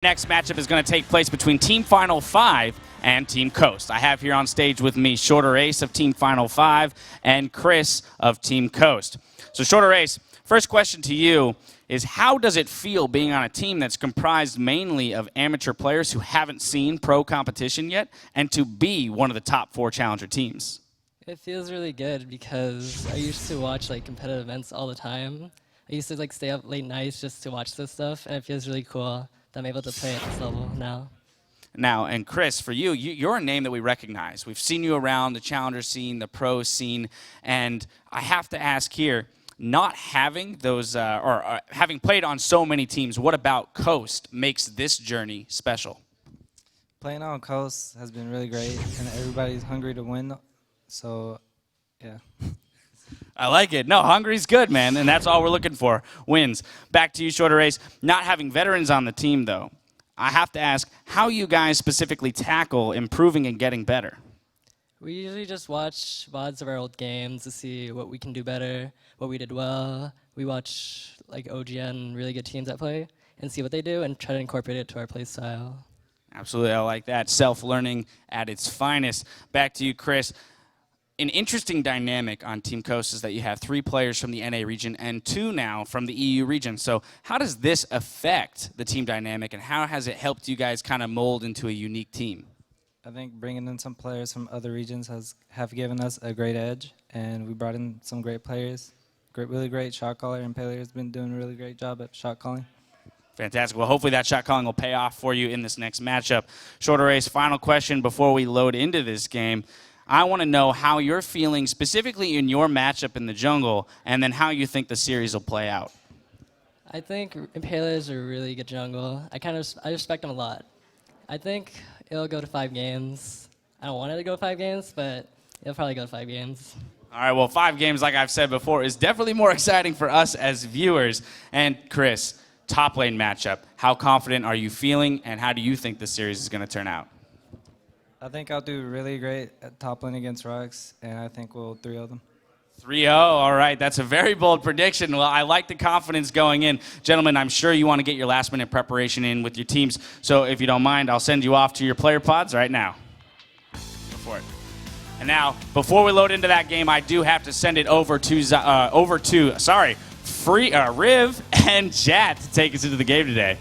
Next matchup is going to take place between Team Final 5 and Team Coast. I have here on stage with me Shorter Ace of Team Final 5 and Chris of Team Coast. So Shorter Ace, first question to you is how does it feel being on a team that's comprised mainly of amateur players who haven't seen pro competition yet and to be one of the top 4 challenger teams? It feels really good because I used to watch competitive events all the time. I used to stay up late nights just to watch this stuff, and it feels really cool that I'm able to play at this level now. Now, and Chris, for you, you're a name that we recognize. We've seen you around the challenger scene, the pro scene, and I have to ask here, not having those, having played on so many teams, what about Coast makes this journey special? Playing on Coast has been really great, and everybody's hungry to win, so yeah. I like it. No, hungry's good, man, and that's all we're looking for, wins. Back to you, Shorter Ace. Not having veterans on the team, though, I have to ask how you guys specifically tackle improving and getting better. We usually just watch VODs of our old games to see what we can do better, what we did well. We watch OGN, really good teams that play, and see what they do and try to incorporate it to our play style. Absolutely, I like that. Self-learning at its finest. Back to you, Chris. An interesting dynamic on Team Coast is that you have 3 players from the NA region and 2 now from the EU region. So how does this affect the team dynamic, and how has it helped you guys kind of mold into a unique team? I think bringing in some players from other regions have given us a great edge, and we brought in some great players. Really great shot caller, and Pele has been doing a really great job at shot calling. Fantastic. Well, hopefully that shot calling will pay off for you in this next matchup. Shorter Ace, final question before we load into this game. I want to know how you're feeling specifically in your matchup in the jungle, and then how you think the series will play out. I think Pele is a really good jungle. I respect him a lot. I think it'll go to 5 games. I don't want it to go 5 games, but it'll probably go to 5 games. All right, well, 5 games, like I've said before, is definitely more exciting for us as viewers. And Chris, top lane matchup. How confident are you feeling, and how do you think the series is going to turn out? I think I'll do really great at top lane against Rux, and I think we'll 3-0 them. 3-0, all right. That's a very bold prediction. Well, I like the confidence going in. Gentlemen, I'm sure you want to get your last-minute preparation in with your teams, so if you don't mind, I'll send you off to your player pods right now. Go for it. And now, before we load into that game, I do have to send it over to Riv and Jat to take us into the game today.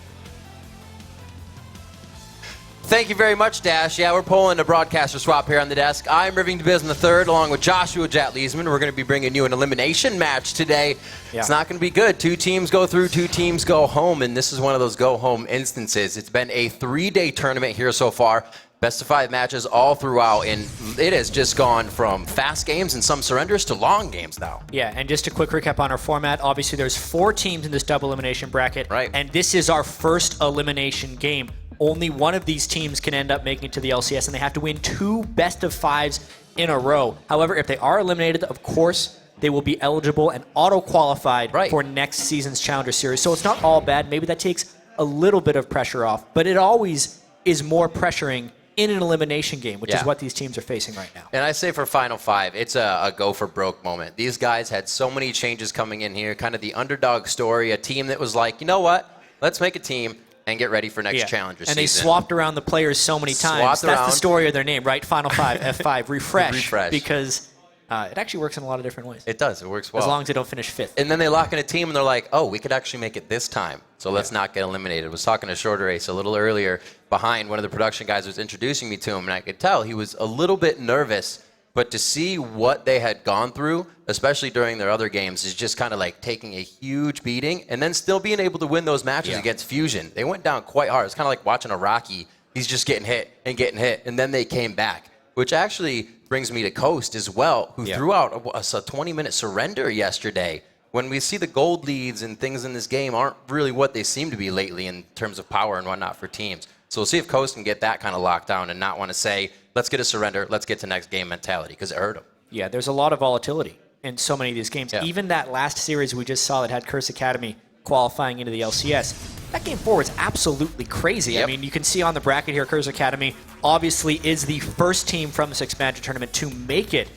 Thank you very much, Dash. Yeah, we're pulling a broadcaster swap here on the desk. I'm Riving DeBiz in the third, along with Joshua Jet Leesman. We're going to be bringing you an elimination match today. Yeah. It's not going to be good. 2 teams go through, 2 teams go home, and this is one of those go-home instances. It's been a 3-day tournament here so far. Best of 5 matches all throughout, and it has just gone from fast games and some surrenders to long games now. Yeah, and just a quick recap on our format. Obviously, there's 4 teams in this double elimination bracket, right? And this is our first elimination game. Only one of these teams can end up making it to the LCS, and they have to win 2 best of 5s in a row. However, if they are eliminated, of course, they will be eligible and auto-qualified for next season's Challenger Series. So it's not all bad. Maybe that takes a little bit of pressure off, but it always is more pressuring in an elimination game, which is what these teams are facing right now. And I say for Final 5, it's a go-for-broke moment. These guys had so many changes coming in here, kind of the underdog story, a team that was like, you know what, let's make a team and get ready for next Challenger season. And they swapped around the players so many times. That's the story of their name, right? Final 5, F5, refresh. Because it actually works in a lot of different ways. It does. It works well. As long as they don't finish 5th. And then they lock in a team, and they're like, oh, we could actually make it this time, so let's not get eliminated. I was talking to Shorter Ace a little earlier behind. One of the production guys was introducing me to him, and I could tell he was a little bit nervous. But to see what they had gone through, especially during their other games, is just kind of like taking a huge beating and then still being able to win those matches against Fusion. They went down quite hard. It's kind of like watching a Rocky. He's just getting hit, and then they came back, which actually brings me to Coast as well, who threw out a 20-minute surrender yesterday. When we see the gold leads and things in this game aren't really what they seem to be lately in terms of power and whatnot for teams. So we'll see if Coast can get that kind of locked down and not want to say, let's get a surrender, let's get to next game mentality, because it hurt them. Yeah, there's a lot of volatility in so many of these games. Yeah. Even that last series we just saw that had Curse Academy qualifying into the LCS, that game 4 was absolutely crazy. Yep. I mean, you can see on the bracket here, Curse Academy obviously is the first team from this expansion tournament to make it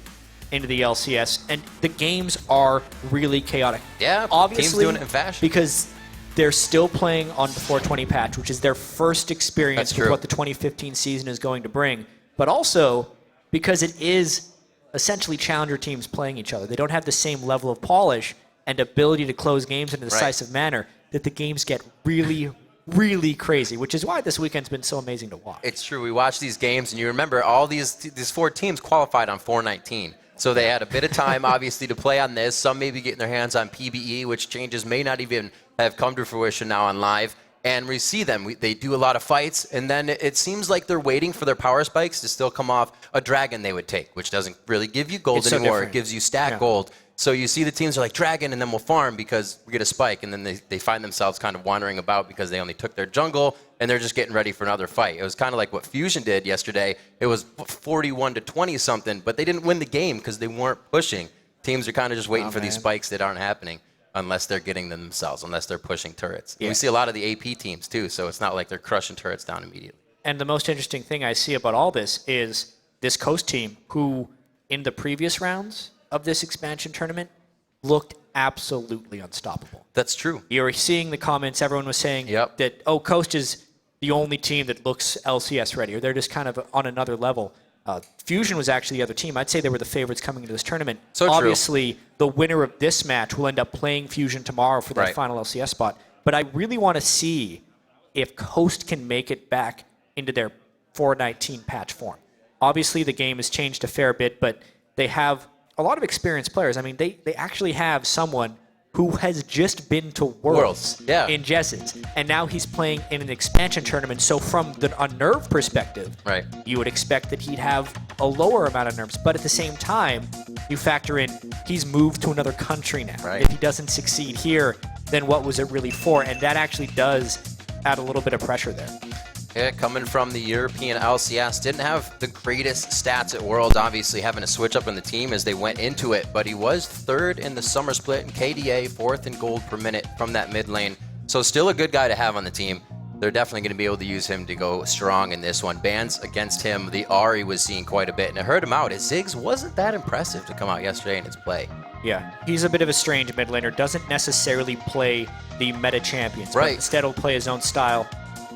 into the LCS, and the games are really chaotic. Yeah, obviously, teams doing it in fashion. Because they're still playing on the 420 patch, which is their first experience That's with true. what the 2015 season is going to bring. But also because it is essentially challenger teams playing each other. They don't have the same level of polish and ability to close games in a decisive manner that the games get really, really crazy, which is why this weekend's been so amazing to watch. It's true. We watch these games, and you remember all these 4 teams qualified on 419. So they had a bit of time, obviously, to play on this. Some may be getting their hands on PBE, which changes may not even have come to fruition now on live. And we see them. They do a lot of fights, and then it seems like they're waiting for their power spikes to still come off a dragon they would take, which doesn't really give you gold It's so anymore. different. It gives you stat gold. So you see the teams are like, dragon, and then we'll farm because we get a spike, and then they find themselves kind of wandering about because they only took their jungle, and they're just getting ready for another fight. It was kind of like what Fusion did yesterday. It was 41 to 20 something, but they didn't win the game because they weren't pushing. Teams are kind of just waiting for these spikes that aren't happening unless they're getting them themselves, unless they're pushing turrets. And we see a lot of the AP teams too, so it's not like they're crushing turrets down immediately. And the most interesting thing I see about all this is this Coast team, who in the previous rounds of this expansion tournament looked absolutely unstoppable. That's true. You're seeing the comments, everyone was saying that, Coast is the only team that looks LCS ready, or they're just kind of on another level. Fusion was actually the other team. I'd say they were the favorites coming into this tournament. So true. Obviously, the winner of this match will end up playing Fusion tomorrow for that final LCS spot. But I really want to see if Coast can make it back into their 419 patch form. Obviously, the game has changed a fair bit, but they have a lot of experienced players. I mean, they actually have someone who has just been to Worlds in Jess's, and now he's playing in an expansion tournament. So from a nerve perspective, you would expect that he'd have a lower amount of nerves. But at the same time, you factor in he's moved to another country now. If he doesn't succeed here, then what was it really for? And that actually does add a little bit of pressure there. Yeah, coming from the European LCS, didn't have the greatest stats at Worlds, obviously having to switch up in the team as they went into it, but he was 3rd in the summer split in KDA, 4th in gold per minute from that mid lane. So still a good guy to have on the team. They're definitely going to be able to use him to go strong in this one. Bans against him, the Ahri was seeing quite a bit, and it hurt him out. His Ziggs wasn't that impressive to come out yesterday in his play. Yeah, he's a bit of a strange mid laner, doesn't necessarily play the meta champions, but instead will play his own style.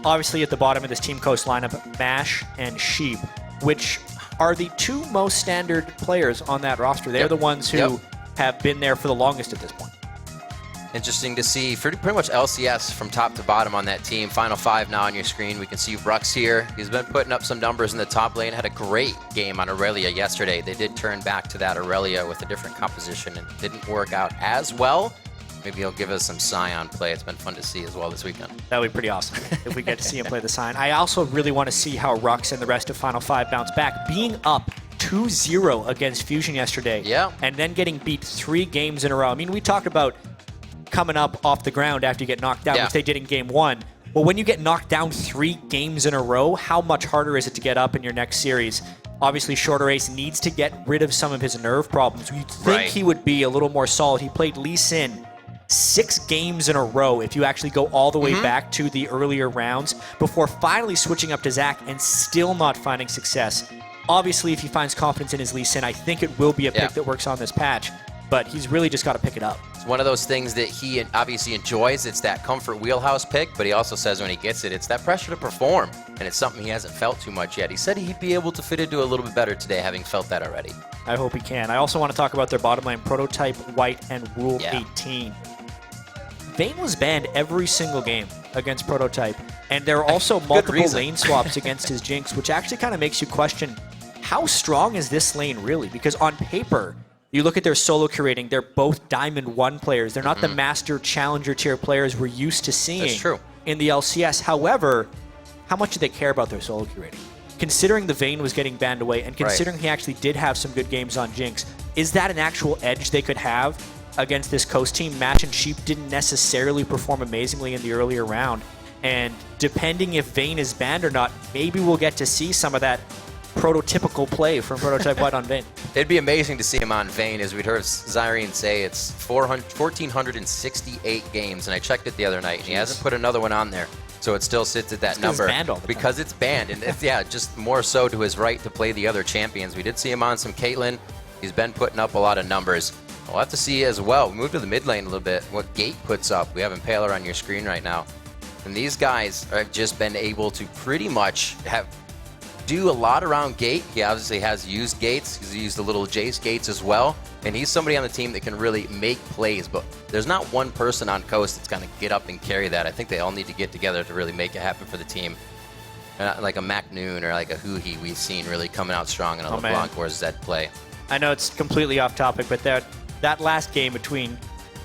Obviously, at the bottom of this Team Coast lineup, Mash and Sheep, which are the 2 most standard players on that roster. They're the ones who have been there for the longest at this point. Interesting to see pretty much LCS from top to bottom on that team. Final 5 now on your screen. We can see Rux here. He's been putting up some numbers in the top lane. Had a great game on Aurelia yesterday. They did turn back to that Aurelia with a different composition and didn't work out as well. Maybe he'll give us some Scion play. It's been fun to see as well this weekend. That would be pretty awesome if we get to see him play the Scion. I also really want to see how Rux and the rest of Final 5 bounce back. Being up 2-0 against Fusion yesterday and then getting beat 3 games in a row. I mean, we talked about coming up off the ground after you get knocked down, which they did in game 1. Well, when you get knocked down 3 games in a row, how much harder is it to get up in your next series? Obviously, Shorter Ace needs to get rid of some of his nerve problems. You'd think he would be a little more solid. He played Lee Sin 6 games in a row if you actually go all the way back to the earlier rounds before finally switching up to Zac and still not finding success. Obviously, if he finds confidence in his Lee Sin, I think it will be a pick that works on this patch, but he's really just got to pick it up. It's one of those things that he obviously enjoys. It's that comfort wheelhouse pick, but he also says when he gets it, it's that pressure to perform, and it's something he hasn't felt too much yet. He said he'd be able to fit into a little bit better today, having felt that already. I hope he can. I also want to talk about their bottom lane, Prototype, White, and Rule 18. Vayne was banned every single game against Prototype, and there are also multiple lane swaps against his Jinx, which actually kind of makes you question, how strong is this lane really? Because on paper, you look at their solo curating, they're both Diamond 1 players. They're not the Master Challenger tier players we're used to seeing in the LCS. However, how much do they care about their solo curating? Considering the Vayne was getting banned away, and considering he actually did have some good games on Jinx, is that an actual edge they could have against this Coast team? Mash and Sheep didn't necessarily perform amazingly in the earlier round, and depending if Vayne is banned or not, maybe we'll get to see some of that prototypical play from Prototype White on Vayne. It'd be amazing to see him on Vayne. As we'd heard Zyrene say, it's 1,468 games, and I checked it the other night, and he hasn't put another one on there. So it still sits at that number because it's banned, and it's just more so to his right to play the other champions. We did see him on some Caitlyn. He's been putting up a lot of numbers. We'll have to see as well. Move to the mid lane a little bit. What Gate puts up. We have Impaler on your screen right now. And these guys have just been able to pretty much do a lot around Gate. He obviously has used Gates. He's used the little Jace Gates as well. And he's somebody on the team that can really make plays. But there's not one person on Coast that's going to get up and carry that. I think they all need to get together to really make it happen for the team. Like a Mac Noon or like a Huhi we've seen really coming out strong in a LeBlanc or Zed play. I know it's completely off topic, but that last game between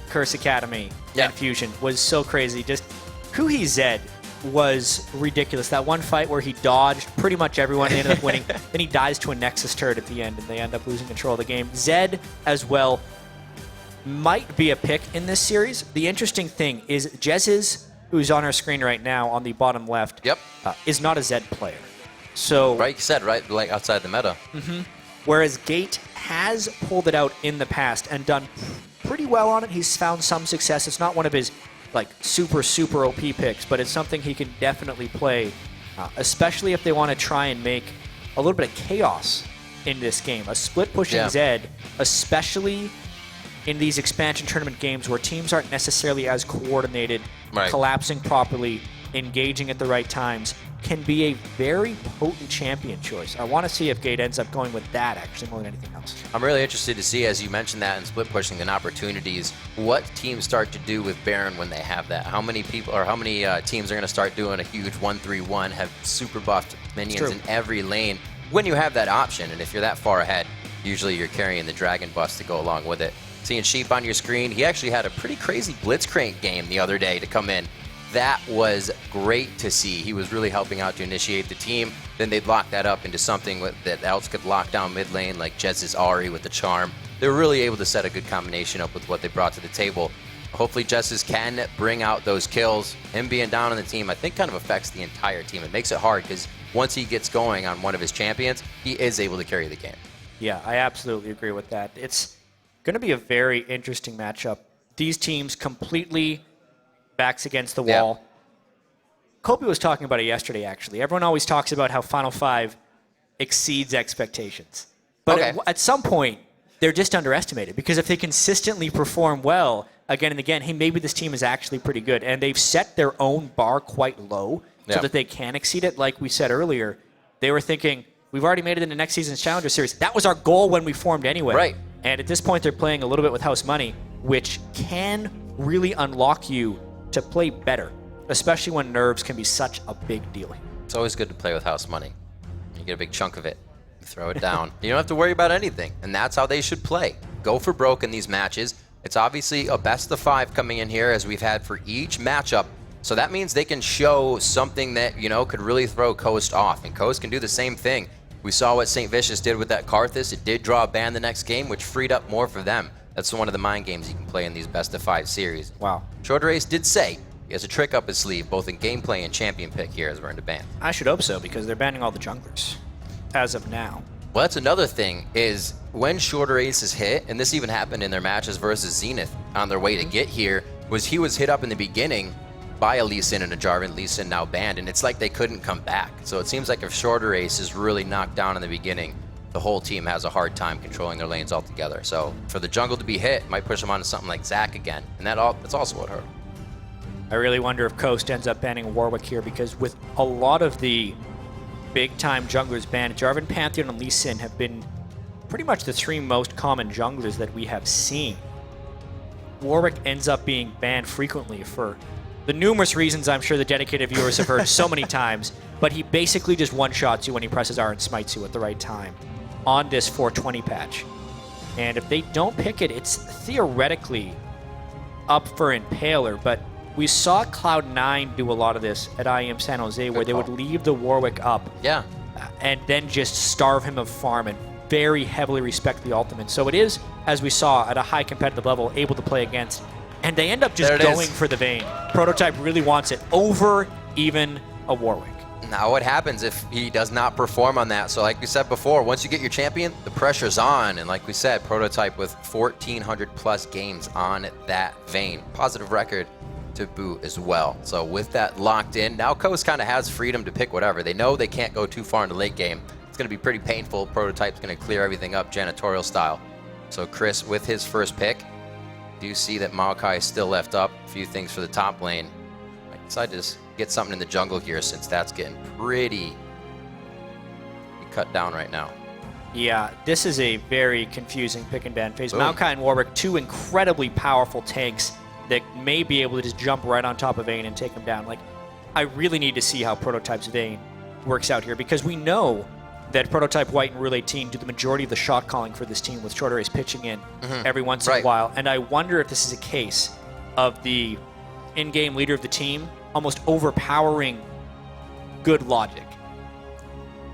Curse Academy and Fusion was so crazy. Just Huhi Zed was ridiculous. That one fight where he dodged pretty much everyone and ended up winning. Then he dies to a Nexus turret at the end, and they end up losing control of the game. Zed, as well, might be a pick in this series. The interesting thing is Jez's, who's on our screen right now on the bottom left, is not a Zed player. So right, you said, right, like outside the meta. Whereas Gate has pulled it out in the past and done pretty well on it. He's found some success. It's not one of his like super OP picks, but it's something he can definitely play, especially if they want to try and make a little bit of chaos in this game. A split pushing Zed, especially in these expansion tournament games where teams aren't necessarily as coordinated, collapsing properly, engaging at the right times, can be a very potent champion choice. I want to see if Gate ends up going with that actually more than anything else. I'm really interested to see, as you mentioned that in split pushing and opportunities, what teams start to do with Baron when they have that. How many people or how many teams are going to start doing a huge 1-3-1, have super buffed minions in every lane when you have that option? And if you're that far ahead, usually you're carrying the Dragon Bust to go along with it. Seeing Sheep on your screen, he actually had a pretty crazy Blitzcrank game the other day to come in. That was great to see. He was really helping out to initiate the team. Then they'd lock that up into something that else could lock down mid lane, like Jez's Ahri with the charm. They were really able to set a good combination up with what they brought to the table. Hopefully Jez's can bring out those kills. Him being down on the team, I think, kind of affects the entire team. It makes it hard because once he gets going on one of his champions, he is able to carry the game. Yeah, I absolutely agree with that. It's going to be a very interesting matchup. These teams completely backs against the wall. Kobe was talking about it yesterday, actually. Everyone always talks about how Final Five exceeds expectations. But at some point, they're just underestimated, because if they consistently perform well again and again, hey, maybe this team is actually pretty good. And they've set their own bar quite low so that they can exceed it. Like we said earlier, they were thinking, we've already made it into next season's Challenger Series. That was our goal when we formed anyway. Right. And at this point, they're playing a little bit with house money, which can really unlock you to play better, especially when nerves can be such a big deal. It's always good to play with house money. You get a big chunk of it, you throw it down. You don't have to worry about anything, and that's how they should play. Go for broke in these matches. It's obviously a best of 5 coming in here, as we've had for each matchup. So that means they can show something that, could really throw Coast off, and Coast can do the same thing. We saw what St. Vicious did with that Karthus. It did draw a ban the next game, which freed up more for them. That's one of the mind games you can play in these best of 5 series. Wow. Shorter Ace did say he has a trick up his sleeve, both in gameplay and champion pick here as we're into ban. I should hope so, because they're banning all the junglers as of now. Well, that's another thing, is when Shorter Ace is hit, and this even happened in their matches versus Zenith on their way to get here, was he was hit up in the beginning by a Lee Sin and a Jarvan. Lee Sin now banned, and it's like they couldn't come back. So it seems like if Shorter Ace is really knocked down in the beginning, the whole team has a hard time controlling their lanes altogether. So for the jungle to be hit, might push them onto something like Zac again, and that's also what hurt. I really wonder if Coast ends up banning Warwick here, because with a lot of the big-time junglers banned, Jarvan, Pantheon, and Lee Sin have been pretty much the 3 most common junglers that we have seen. Warwick ends up being banned frequently for the numerous reasons I'm sure the dedicated viewers have heard so many times, but he basically just one-shots you when he presses R and smites you at the right time on this 420 patch. And if they don't pick it, it's theoretically up for Impaler, but we saw Cloud9 do a lot of this at IEM San Jose, where they would leave the Warwick up and then just starve him of farm and very heavily respect the ultimate. So it is, as we saw, at a high competitive level, able to play against. And they end up just going for the Vayne. Prototype really wants it over even a Warwick. Now what happens if he does not perform on that? So like we said before, once you get your champion, the pressure's on. And like we said, Prototype with 1,400 plus games on that Vayne. Positive record to boot as well. So with that locked in, now Coast kind of has freedom to pick whatever. They know they can't go too far in the late game. It's going to be pretty painful. Prototype's going to clear everything up janitorial style. So Chris, with his first pick, do you see that Maokai is still left up? A few things for the top lane. I decided to just get something in the jungle here since that's getting pretty cut down right now. Yeah, this is a very confusing pick and ban phase. Maokai and Warwick, two incredibly powerful tanks that may be able to just jump right on top of Vayne and take him down. Like, I really need to see how Prototype's Vayne works out here, because we know that Prototype White and Rule 18 do the majority of the shot calling for this team, with Shorter Ace pitching in every once in a while. And I wonder if this is a case of the in-game leader of the team almost overpowering good logic.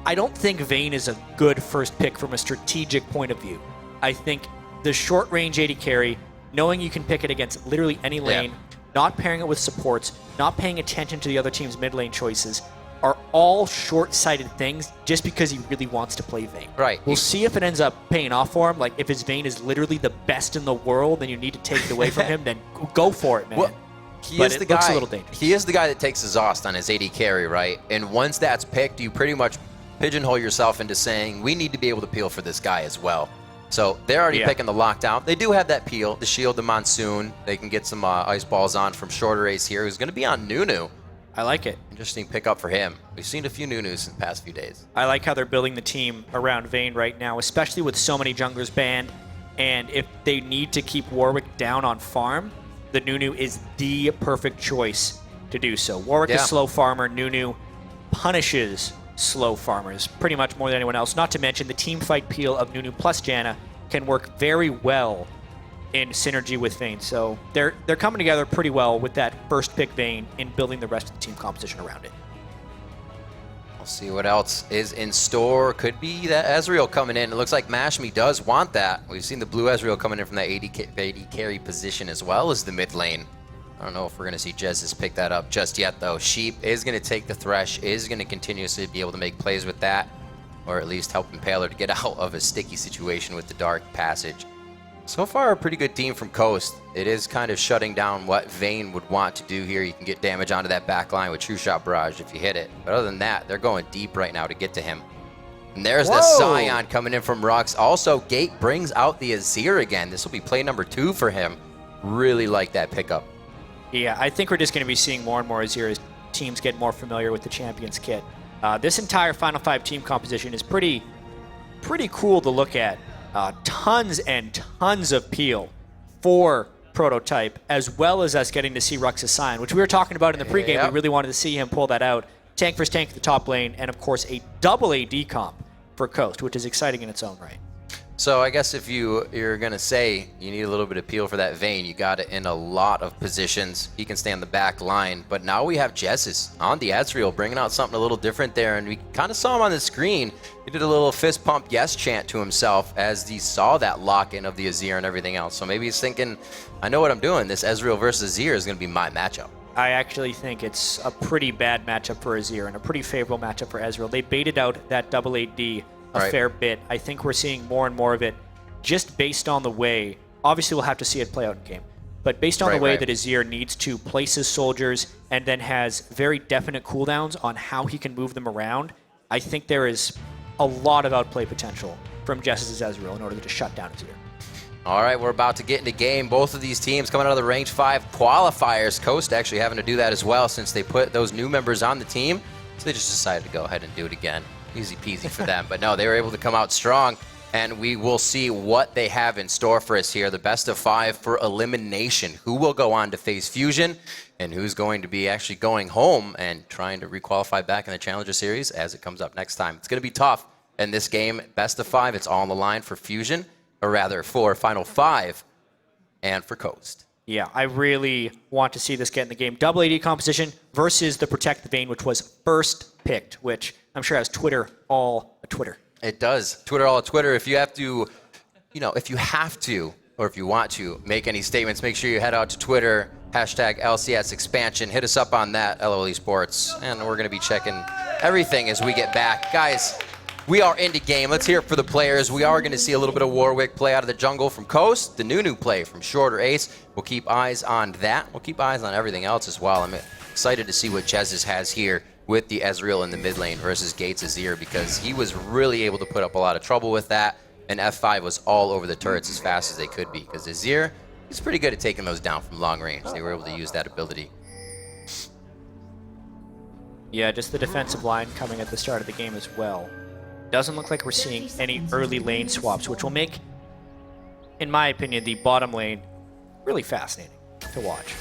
I don't think Vayne is a good first pick from a strategic point of view. I think the short-range AD carry, knowing you can pick it against literally any lane, not pairing it with supports, not paying attention to the other team's mid lane choices, are all short-sighted things just because he really wants to play Vayne. Right. We'll see if it ends up paying off for him. Like, if his Vayne is literally the best in the world and you need to take it away from him, then go for it, man. Well, he but is it the looks guy, a little dangerous. He is the guy that takes exhaust on his AD carry, right? And once that's picked, you pretty much pigeonhole yourself into saying, we need to be able to peel for this guy as well. So they're already picking the lockdown. They do have that peel, the shield, the monsoon. They can get some ice balls on from Shorter Ace here, who's going to be on Nunu. I like it. Interesting pickup for him. We've seen a few Nunus in the past few days. I like how they're building the team around Vayne right now, especially with so many junglers banned. And if they need to keep Warwick down on farm, the Nunu is the perfect choice to do so. Warwick is slow farmer. Nunu punishes slow farmers pretty much more than anyone else. Not to mention the team fight peel of Nunu plus Janna can work very well in synergy with Vayne. So they're coming together pretty well with that first pick Vayne in building the rest of the team composition around it. We'll see what else is in store. Could be that Ezreal coming in. It looks like Mashmi does want that. We've seen the blue Ezreal coming in from that AD carry position as well as the mid lane. I don't know if we're going to see Jezzus pick that up just yet, though. Sheep is going to take the Thresh, is going to continuously be able to make plays with that, or at least help Impaler to get out of a sticky situation with the Dark Passage. So far, a pretty good team from Coast. It is kind of shutting down what Vayne would want to do here. You can get damage onto that back line with True Shot Barrage if you hit it. But other than that, they're going deep right now to get to him. And there's the Scion coming in from Rux. Also, Gate brings out the Azir again. This will be play number 2 for him. Really like that pickup. Yeah, I think we're just going to be seeing more and more Azir as teams get more familiar with the Champions kit. This entire Final 5 team composition is pretty cool to look at. Tons and tons of peel for Prototype, as well as us getting to see Rux's Scion, which we were talking about in the pregame. We really wanted to see him pull that out. Tank versus tank at the top lane, and of course a double AD comp for Coast, which is exciting in its own right. So I guess if you're going to say you need a little bit of peel for that Vayne, you got it in a lot of positions. He can stay on the back line. But now we have Jezzus on the Ezreal, bringing out something a little different there. And we kind of saw him on the screen. He did a little fist pump yes chant to himself as he saw that lock-in of the Azir and everything else. So maybe he's thinking, I know what I'm doing. This Ezreal versus Azir is going to be my matchup. I actually think it's a pretty bad matchup for Azir and a pretty favorable matchup for Ezreal. They baited out that double AD a fair bit. I think we're seeing more and more of it just based on the way, obviously we'll have to see it play out in game, but based on the way that Azir needs to place his soldiers and then has very definite cooldowns on how he can move them around, I think there is a lot of outplay potential from Jezzus' Ezreal in order to shut down Azir. All right, we're about to get into game. Both of these teams coming out of the Range 5 qualifiers. Coast actually having to do that as well since they put those new members on the team, so they just decided to go ahead and do it again. Easy peasy for them. But no, they were able to come out strong, and we will see what they have in store for us here. The best of 5 for elimination. Who will go on to face Fusion, and who's going to be actually going home and trying to requalify back in the Challenger Series as it comes up next time. It's going to be tough in this game. Best of 5, it's all on the line for Fusion, or rather for Final 5 and for Coast. Yeah, I really want to see this get in the game. Double AD composition versus the Protect the Vayne, which was first picked, which I'm sure has Twitter all a Twitter. It does. Twitter all a Twitter. If you have to, if you have to, or if you want to make any statements, make sure you head out to Twitter, hashtag LCS expansion. Hit us up on that, LOL Esports. And we're going to be checking everything as we get back. Guys, we are into game. Let's hear it for the players. We are going to see a little bit of Warwick play out of the jungle from Coast, the Nunu play from Shorter Ace. We'll keep eyes on that. We'll keep eyes on everything else as well. I'm excited to see what Jezzus has here with the Ezreal in the mid lane versus Gates Azir, because he was really able to put up a lot of trouble with that. and F5 was all over the turrets as fast as they could be, because Azir, he's pretty good at taking those down from long range. They were able to use that ability. Yeah, just the defensive line coming at the start of the game as well. Doesn't look like we're seeing any early lane swaps, which will make, in my opinion, the bottom lane really fascinating to watch.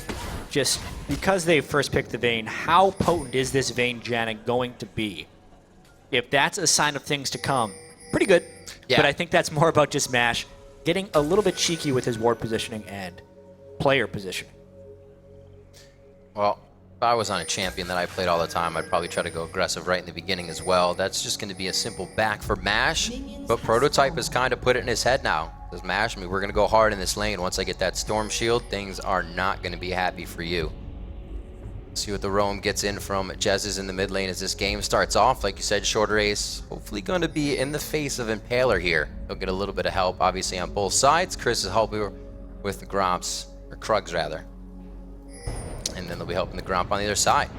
Just because they first picked the Vayne, how potent is this Vayne Janna going to be? If that's a sign of things to come, pretty good. Yeah. But I think that's more about just Mash getting a little bit cheeky with his ward positioning and player positioning. Well, if I was on a champion that I played all the time, I'd probably try to go aggressive right in the beginning as well. That's just going to be a simple back for Mash, but Prototype has kind of put it in his head now. Says Mash, we're going to go hard in this lane. Once I get that Storm Shield, things are not going to be happy for you. See what the roam gets in from Jez in the mid lane as this game starts off. Like you said, Shorter Ace hopefully going to be in the face of Impaler here. He'll get a little bit of help, obviously, on both sides. Chris is helping with the Gromps, or Krugs rather. And then they'll be helping the Gromp on the other side.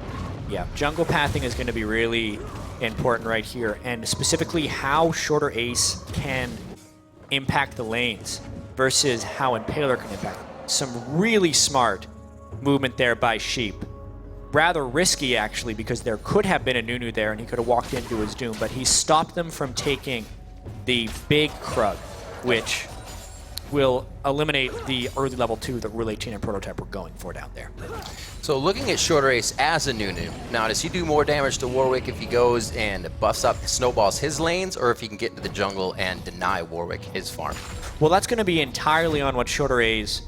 Yeah, jungle pathing is going to be really important right here, and specifically how Shorter Ace can impact the lanes versus how Impaler can impact them. Some really smart movement there by Sheep. Rather risky, actually, because there could have been a Nunu there and he could have walked into his doom, but he stopped them from taking the big Krug, which will eliminate the early level 2 that Rule 18 and Prototype were going for down there. So looking at Shorter Ace as a Nunu, now does he do more damage to Warwick if he goes and buffs up, snowballs his lanes, or if he can get into the jungle and deny Warwick his farm? Well, that's going to be entirely on what Shorter A's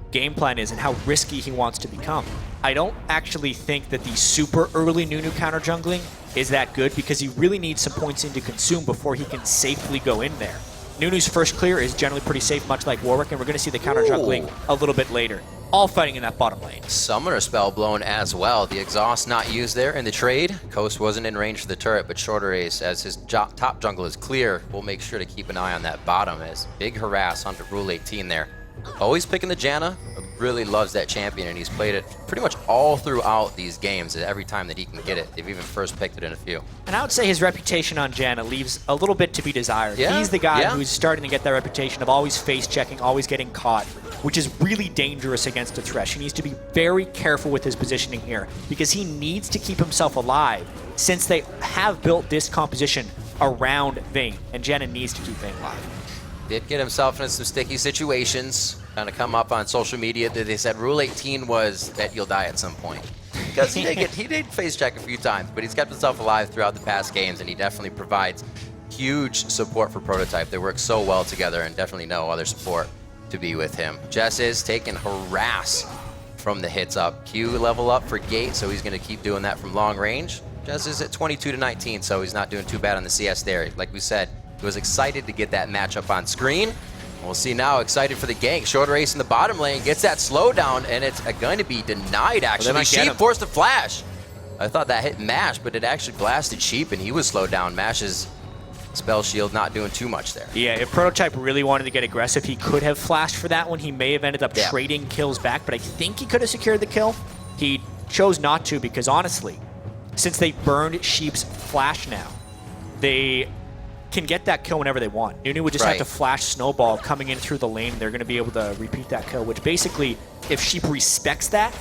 game plan is and how risky he wants to become. I don't actually think that the super early Nunu counter jungling is that good, because he really needs some points in to consume before he can safely go in there. Nunu's first clear is generally pretty safe, much like Warwick, and we're going to see the counter jungling a little bit later. All fighting in that bottom lane. Summoner spell blown as well. The exhaust not used there in the trade. Coast wasn't in range for the turret, but Shorter Ace, as his top jungle is clear, will make sure to keep an eye on that bottom as big harass onto Rule 18 there. Always picking the Janna. Really loves that champion, and he's played it pretty much all throughout these games every time that he can get it. They've even first picked it in a few. And I would say his reputation on Janna leaves a little bit to be desired. Yeah, He's the guy who's starting to get that reputation of always face-checking, always getting caught, which is really dangerous against a Thresh. He needs to be very careful with his positioning here, because he needs to keep himself alive, since they have built this composition around Vayne, and Janna needs to keep Vayne alive. Did get himself into some sticky situations. Kind of come up on social media that they said Rule 18 was that you'll die at some point. Because he did face check a few times, but he's kept himself alive throughout the past games, and he definitely provides huge support for Prototype. They work so well together, and definitely no other support to be with him. Jess is taking harass from the hits up. Q level up for Gate, so he's going to keep doing that from long range. Jess is at 22-19, so he's not doing too bad on the CS there. Like we said, he was excited to get that matchup on screen. We'll see now, excited for the gank. Shorter Ace in the bottom lane gets that slowdown, and it's going to be denied, actually. Sheep forced a flash. I thought that hit Mash, but it actually blasted Sheep, and he was slowed down. Mash's spell shield not doing too much there. Yeah, if Prototype really wanted to get aggressive, he could have flashed for that one. He may have ended up trading kills back, but I think he could have secured the kill. He chose not to, because honestly, since they burned Sheep's flash now, they can get that kill whenever they want. Nunu would just have to flash Snowball coming in through the lane, and they're going to be able to repeat that kill, which basically, if Sheep respects that,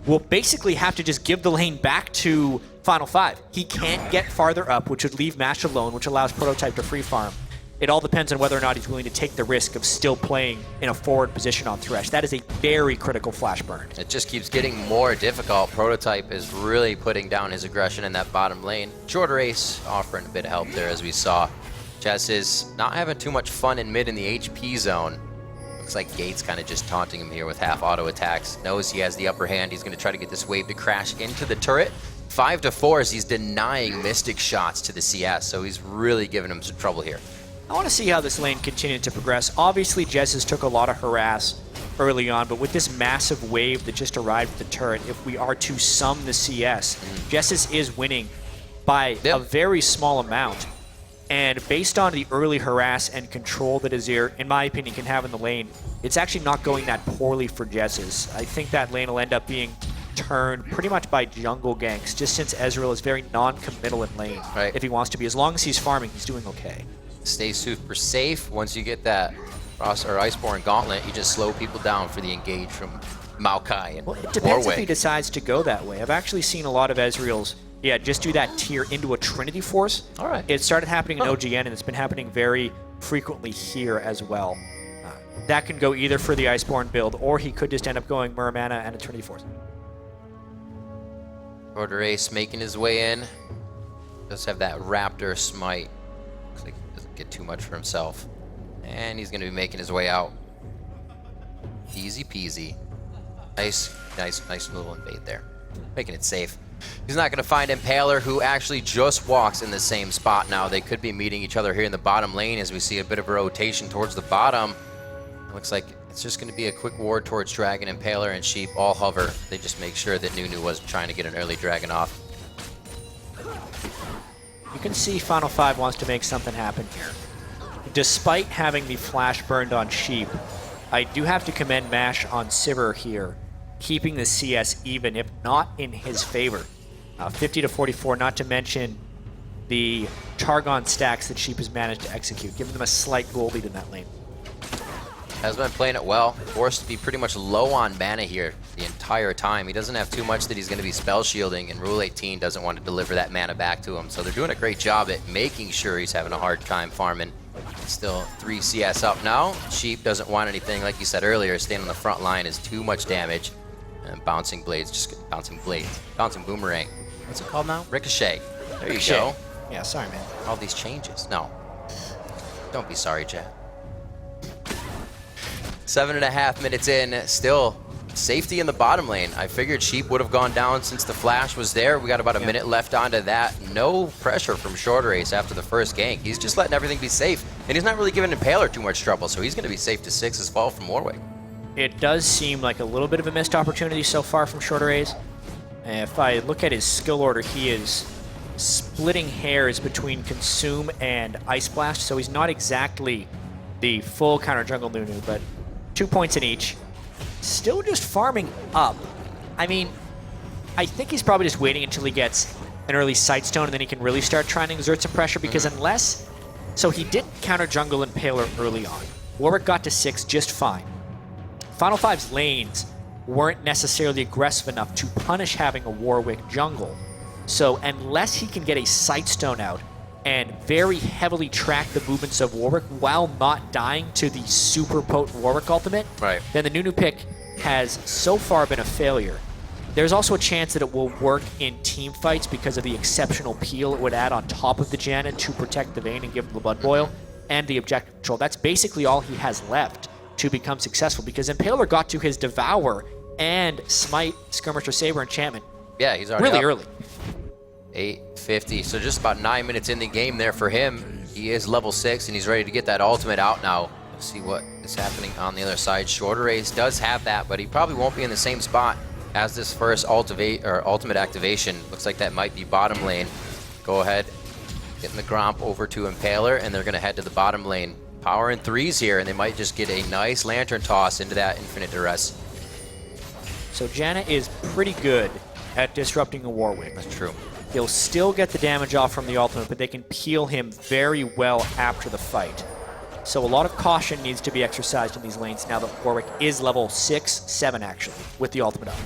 will basically have to just give the lane back to Final 5. He can't get farther up, which would leave Mash alone, which allows Prototype to free farm. It all depends on whether or not he's willing to take the risk of still playing in a forward position on Thresh. That is a very critical flash burn. It just keeps getting more difficult. Prototype is really putting down his aggression in that bottom lane. Shorter Ace offering a bit of help there, as we saw. Jess is not having too much fun in mid in the HP zone. Looks like Gates kind of just taunting him here with half auto attacks. Knows he has the upper hand. He's going to try to get this wave to crash into the turret. 5-4 as he's denying Mystic shots to the CS, so he's really giving him some trouble here. I want to see how this lane continues to progress. Obviously, Jez's took a lot of harass early on, but with this massive wave that just arrived at the turret, if we are to sum the CS, Jez's is winning by a very small amount. And based on the early harass and control that Azir, in my opinion, can have in the lane, it's actually not going that poorly for Jez's. I think that lane will end up being turned pretty much by jungle ganks, just since Ezreal is very non-committal in lane if he wants to be. As long as he's farming, he's doing okay. stay super safe. Once you get that Frost or Iceborne Gauntlet, you just slow people down for the engage from Maokai and Well, it depends if he Warwick. decides to go that way. I've actually seen a lot of Ezreal's, just do that tier into a Trinity Force. All right. It started happening in OGN, and it's been happening very frequently here as well. That can go either for the Iceborne build, or he could just end up going Muramana and a Trinity Force. Shorter Ace making his way in. Does have that Raptor smite. Looks like he doesn't get too much for himself. And he's going to be making his way out. Easy peasy. Nice little invade there. Making it safe. He's not going to find Impaler, who actually just walks in the same spot now. They could be meeting each other here in the bottom lane as we see a bit of a rotation towards the bottom. It looks like it's just going to be a quick ward towards Dragon, Impaler, and Sheep all hover. They just make sure that Nunu was trying to get an early Dragon off. You can see Final 5 wants to make something happen here. Despite having the flash burned on Sheep, I do have to commend Mash on Sivir here, keeping the CS even, if not in his favor. 50 to 44, not to mention the Targon stacks that Sheep has managed to execute, giving them a slight goal lead in that lane. Has been playing it well. Forced to be pretty much low on mana here the entire time. He doesn't have too much that he's going to be spell shielding, and Rule 18 doesn't want to deliver that mana back to him. So they're doing a great job at making sure he's having a hard time farming. Still 3 CS up now. Sheep doesn't want anything, like you said earlier, staying on the front line is too much damage. And bouncing blades, bouncing boomerang. What's it called now? Ricochet. There you go. Yeah, sorry, man. All these changes. No. Don't be sorry, Chad. 7.5 minutes in, still safety in the bottom lane. I figured Sheep would have gone down since the flash was there. We got about a minute left onto that. No pressure from Shorter Ace after the first gank. He's just letting everything be safe, and he's not really giving Impaler too much trouble, so he's going to be safe to 6 as well from Warwick. It does seem like a little bit of a missed opportunity so far from Shorter Ace. If I look at his skill order, he is splitting hairs between Consume and Ice Blast, so he's not exactly the full counter jungle Nunu, but 2 points in each. Still just farming up. I mean, I think he's probably just waiting until he gets an early Sightstone, and then he can really start trying to exert some pressure, because unless... So he didn't counter jungle Impaler early on. Warwick got to 6 just fine. Final 5's lanes weren't necessarily aggressive enough to punish having a Warwick jungle. So unless he can get a Sightstone out and very heavily track the movements of Warwick while not dying to the super potent Warwick ultimate, then the Nunu pick has so far been a failure. There's also a chance that it will work in team fights because of the exceptional peel it would add on top of the Janet to protect the Vayne and give him the Blood Boil and the objective control. That's basically all he has left to become successful, because Impaler got to his Devour and Smite, Skirmisher, Saber enchantment Yeah, he's already really up. early. 8:50, so just about 9 minutes in the game there for him. He is level 6, and he's ready to get that ultimate out now. Let's see what is happening on the other side. Shorter Ace does have that, but he probably won't be in the same spot as this first ultimate activation. Looks like that might be bottom lane. Go ahead, getting the Gromp over to Impaler, and they're going to head to the bottom lane. Power in 3s here, and they might just get a nice Lantern toss into that Infinite Duress. So Janet is pretty good at disrupting a Warwick. That's true. He'll still get the damage off from the ultimate, but they can peel him very well after the fight. So a lot of caution needs to be exercised in these lanes now that Warwick is level 6, 7 actually, with the ultimate up.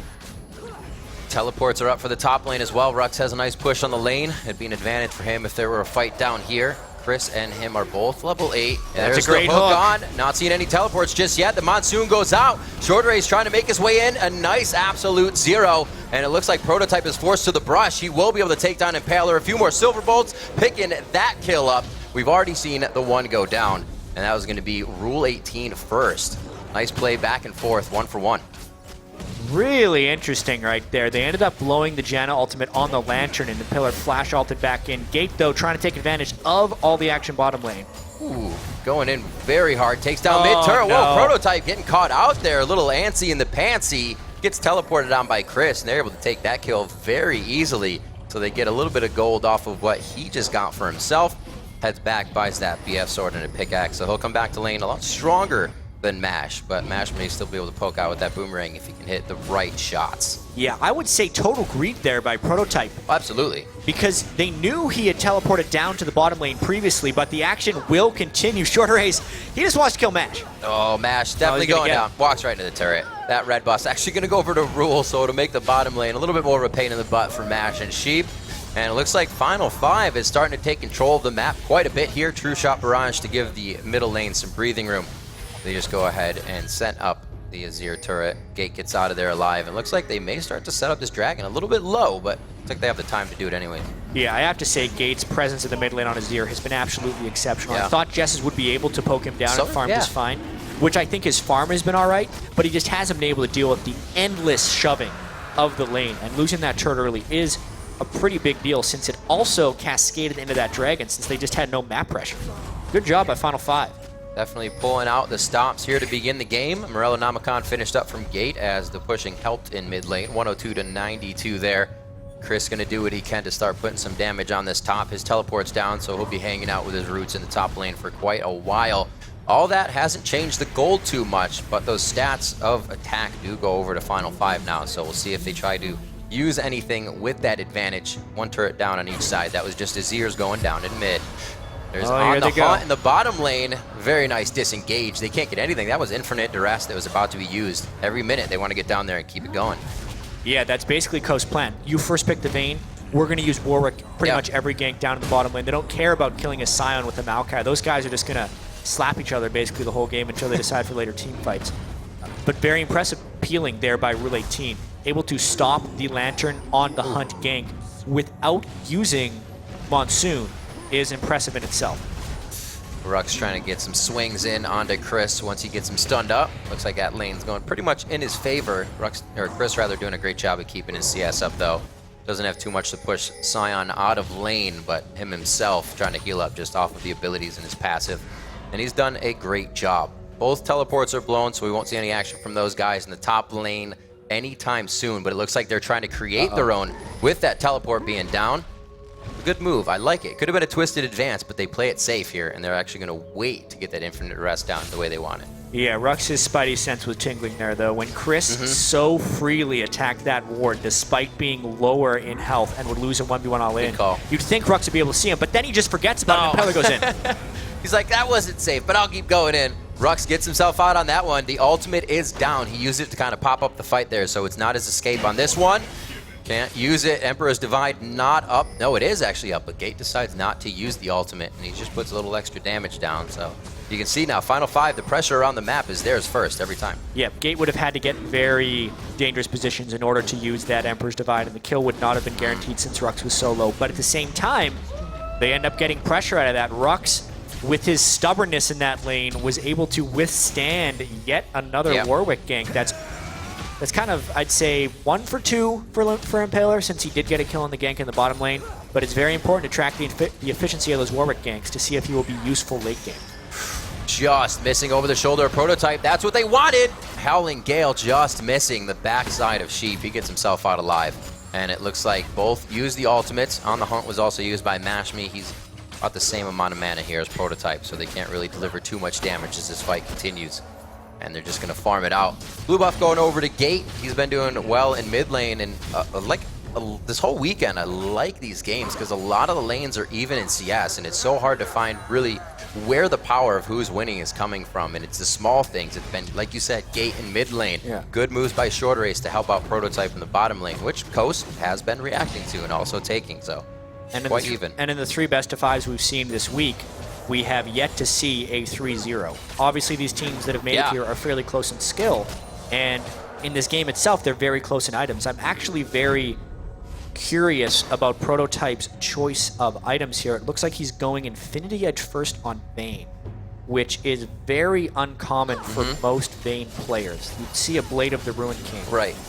Teleports are up for the top lane as well. Rux has a nice push on the lane. It'd be an advantage for him if there were a fight down here. Chris and him are both level 8. That's There's a great the hook hook. on. Not seeing any teleports just yet. The Monsoon goes out. Shorter Ace trying to make his way in. A nice absolute 0. And it looks like Prototype is forced to the brush. He will be able to take down Impaler. A few more Silver Bolts picking that kill up. We've already seen the one go down. And that was going to be Rule 18 first. Nice play back and forth, 1 for 1. Really interesting right there. They ended up blowing the Janna ultimate on the Lantern, and Impaler flash ulted back in. Gate, though, trying to take advantage of all the action bottom lane. Ooh, going in very hard. Takes down Oh, mid-turret. no. Whoa, Prototype getting caught out there. A little antsy in the pantsy. Gets teleported down by Chris, and they're able to take that kill very easily. So they get a little bit of gold off of what he just got for himself. Heads back, buys that BF sword and a pickaxe. So he'll come back to lane a lot stronger than Mash. But Mash may still be able to poke out with that boomerang if he can hit the right shots. Yeah, I would say total greed there by Prototype. Absolutely. Because they knew he had teleported down to the bottom lane previously, but the action will continue. Shorter Ace, he just wants to kill Mash. Oh, Mash definitely going down. Walks right into the turret. That red buff's actually going to go over to Rule, so it'll make the bottom lane a little bit more of a pain in the butt for Mash and Sheep. And it looks like Final 5 is starting to take control of the map quite a bit here. True Shot Barrage to give the middle lane some breathing room. They just go ahead and send up the Azir turret. Gate gets out of there alive. It looks like they may start to set up this dragon a little bit low, but looks like they have the time to do it anyway. Yeah, I have to say Gate's presence in the mid lane on Azir has been absolutely exceptional. Yeah. I thought Jesses would be able to poke him down and farm yeah. just fine, which I think his farm has been all right, but he just hasn't been able to deal with the endless shoving of the lane, and losing that turret early is a pretty big deal since it also cascaded into that dragon since they just had no map pressure. Good job by Final 5. Definitely pulling out the stops here to begin the game. Morello Namicon finished up from Gate as the pushing helped in mid lane. 102 to 92 there. Chris going to do what he can to start putting some damage on this top. His teleport's down, so he'll be hanging out with his roots in the top lane for quite a while. All that hasn't changed the gold too much, but those stats of attack do go over to Final 5 now, so we'll see if they try to use anything with that advantage. One turret down on each side. That was just Azir's going down in mid. There's on the hunt in the bottom lane. Very nice disengage. They can't get anything. That was infinite duress that was about to be used. Every minute they want to get down there and keep it going. Yeah, that's basically Coast's plan. You first pick the Vayne. We're going to use Warwick pretty much every gank down in the bottom lane. They don't care about killing a Scion with a Maokai. Those guys are just going to slap each other basically the whole game until they decide for later team fights. But very impressive peeling there by Rule 18. Able to stop the Lantern on the hunt gank without using Monsoon is impressive in itself. Rux trying to get some swings in onto Chris once he gets him stunned up. Looks like that lane's going pretty much in his favor. Chris rather doing a great job of keeping his CS up though. Doesn't have too much to push Scion out of lane, but him himself trying to heal up just off of the abilities in his passive. And he's done a great job. Both teleports are blown, so we won't see any action from those guys in the top lane anytime soon, but it looks like they're trying to create their own with that teleport being down. A good move. I like it. Could have been a twisted advance, but they play it safe here, and they're actually going to wait to get that infinite rest down the way they want it. Yeah, Rux's spidey sense was tingling there, though. When Chris so freely attacked that ward, despite being lower in health and would lose a 1v1 all in, you'd think Rux would be able to see him, but then he just forgets about it and Impeller goes in. He's like, that wasn't safe, but I'll keep going in. Rux gets himself out on that one. The ultimate is down. He used it to kind of pop up the fight there, so it's not his escape on this one. Can't use it. Emperor's Divide not up. No, it is actually up, but Gate decides not to use the ultimate, and he just puts a little extra damage down. So you can see now, Final 5, the pressure around the map is theirs first every time. Yeah, Gate would have had to get very dangerous positions in order to use that Emperor's Divide, and the kill would not have been guaranteed since Rux was so low. But at the same time, they end up getting pressure out of that. Rux, with his stubbornness in that lane, was able to withstand yet another Warwick gank. That's kind of, I'd say, 1 for 2 for Impaler, since he did get a kill on the gank in the bottom lane. But it's very important to track the efficiency of those Warwick ganks to see if he will be useful late game. Just missing over the shoulder of Prototype. That's what they wanted. Howling Gale just missing the backside of Sheep. He gets himself out alive. And it looks like both use the ultimates. On the Hunt was also used by Mashme. He's about the same amount of mana here as Prototype, so they can't really deliver too much damage as this fight continues. And they're just going to farm it out. Blue buff going over to Gate. He's been doing well in mid lane, and this whole weekend, I like these games because a lot of the lanes are even in CS, and it's so hard to find really where the power of who's winning is coming from, and it's the small things. It's been, like you said, Gate in mid lane. Yeah. Good moves by Shorter Ace to help out Prototype in the bottom lane, which Coast has been reacting to and also taking, so quite even. And in the 3 best of 5s we've seen this week, we have yet to see a 3-0. Obviously, these teams that have made it here are fairly close in skill, and in this game itself, they're very close in items. I'm actually very curious about Prototype's choice of items here. It looks like he's going Infinity Edge first on Vayne, which is very uncommon for most Vayne players. You'd see a Blade of the Ruin King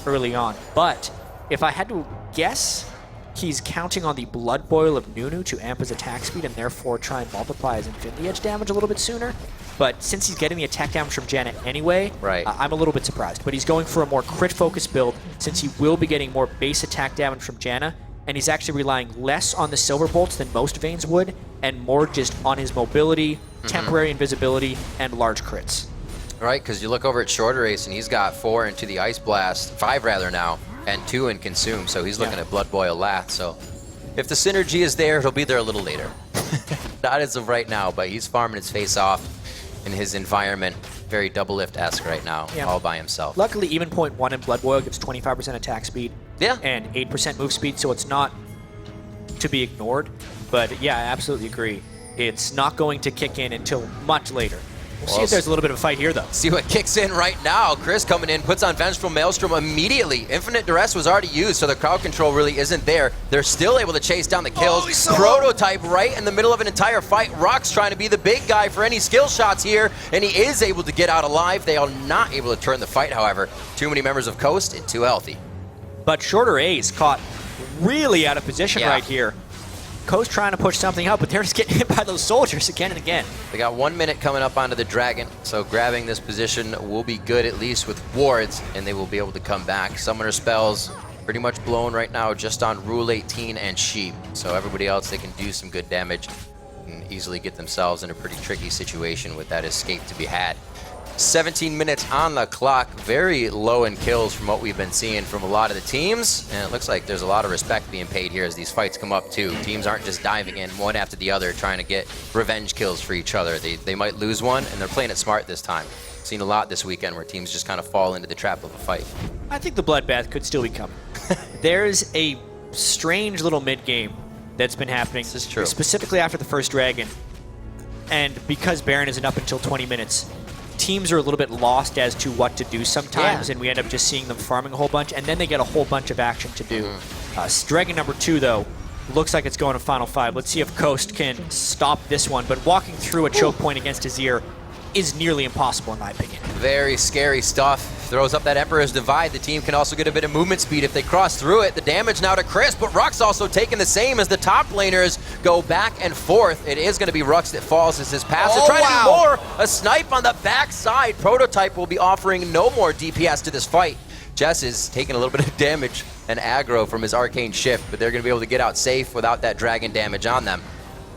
early on, but if I had to guess, he's counting on the Blood Boil of Nunu to amp his attack speed and therefore try and multiply his Infinity Edge damage a little bit sooner. But since he's getting the attack damage from Janna anyway, I'm a little bit surprised. But he's going for a more crit-focused build since he will be getting more base attack damage from Janna, and he's actually relying less on the Silver Bolts than most Vaynes would, and more just on his mobility, temporary invisibility, and large crits. Right, because you look over at Shorter Ace, and he's got 4 into the Ice Blast, 5 rather now. and 2 in Consume, so he's looking at Blood Boil Lath. So if the synergy is there, he'll be there a little later. Not as of right now, but he's farming his face off in his environment. Very double lift-esque right now, all by himself. Luckily, even point 1 in Blood Boil gives 25% attack speed and 8% move speed, so it's not to be ignored. But yeah, I absolutely agree. It's not going to kick in until much later. We'll see if there's a little bit of a fight here, though. See what kicks in right now. Chris coming in, puts on Vengeful Maelstrom immediately. Infinite Duress was already used, so the crowd control really isn't there. They're still able to chase down the kills. Prototype right in the middle of an entire fight. Rock's trying to be the big guy for any skill shots here, and he is able to get out alive. They are not able to turn the fight, however. Too many members of Coast and too healthy. But Shorter Ace caught really out of position right here. Coast trying to push something up, but they're just getting hit by those soldiers again and again. They got 1 minute coming up onto the Dragon, so grabbing this position will be good, at least with wards, and they will be able to come back. Summoner spells pretty much blown right now just on Rule 18 and Sheep, so everybody else, they can do some good damage and easily get themselves in a pretty tricky situation with that escape to be had. 17 minutes on the clock, very low in kills from what we've been seeing from a lot of the teams, and it looks like there's a lot of respect being paid here as these fights come up too. Teams aren't just diving in one after the other trying to get revenge kills for each other. They might lose one, and they're playing it smart this time. Seen a lot this weekend where teams just kind of fall into the trap of a fight. I think the bloodbath could still be coming. There's a strange little mid-game that's been happening, This is true. specifically after the first Dragon, and because Baron isn't up until 20 minutes, teams are a little bit lost as to what to do sometimes, and we end up just seeing them farming a whole bunch, and then they get a whole bunch of action to do. Dragon number 2, though, looks like it's going to Final 5. Let's see if Coast can stop this one, but walking through a choke point against Azir is nearly impossible in my opinion. Very scary stuff. Throws up that Emperor's Divide. The team can also get a bit of movement speed if they cross through it. The damage now to Chris, but Ruck's also taking the same as the top laners go back and forth. It is going to be Rux that falls as his pass. They're trying to do more. A snipe on the backside. Prototype will be offering no more DPS to this fight. Jess is taking a little bit of damage and aggro from his Arcane Shift, but they're going to be able to get out safe without that Dragon damage on them.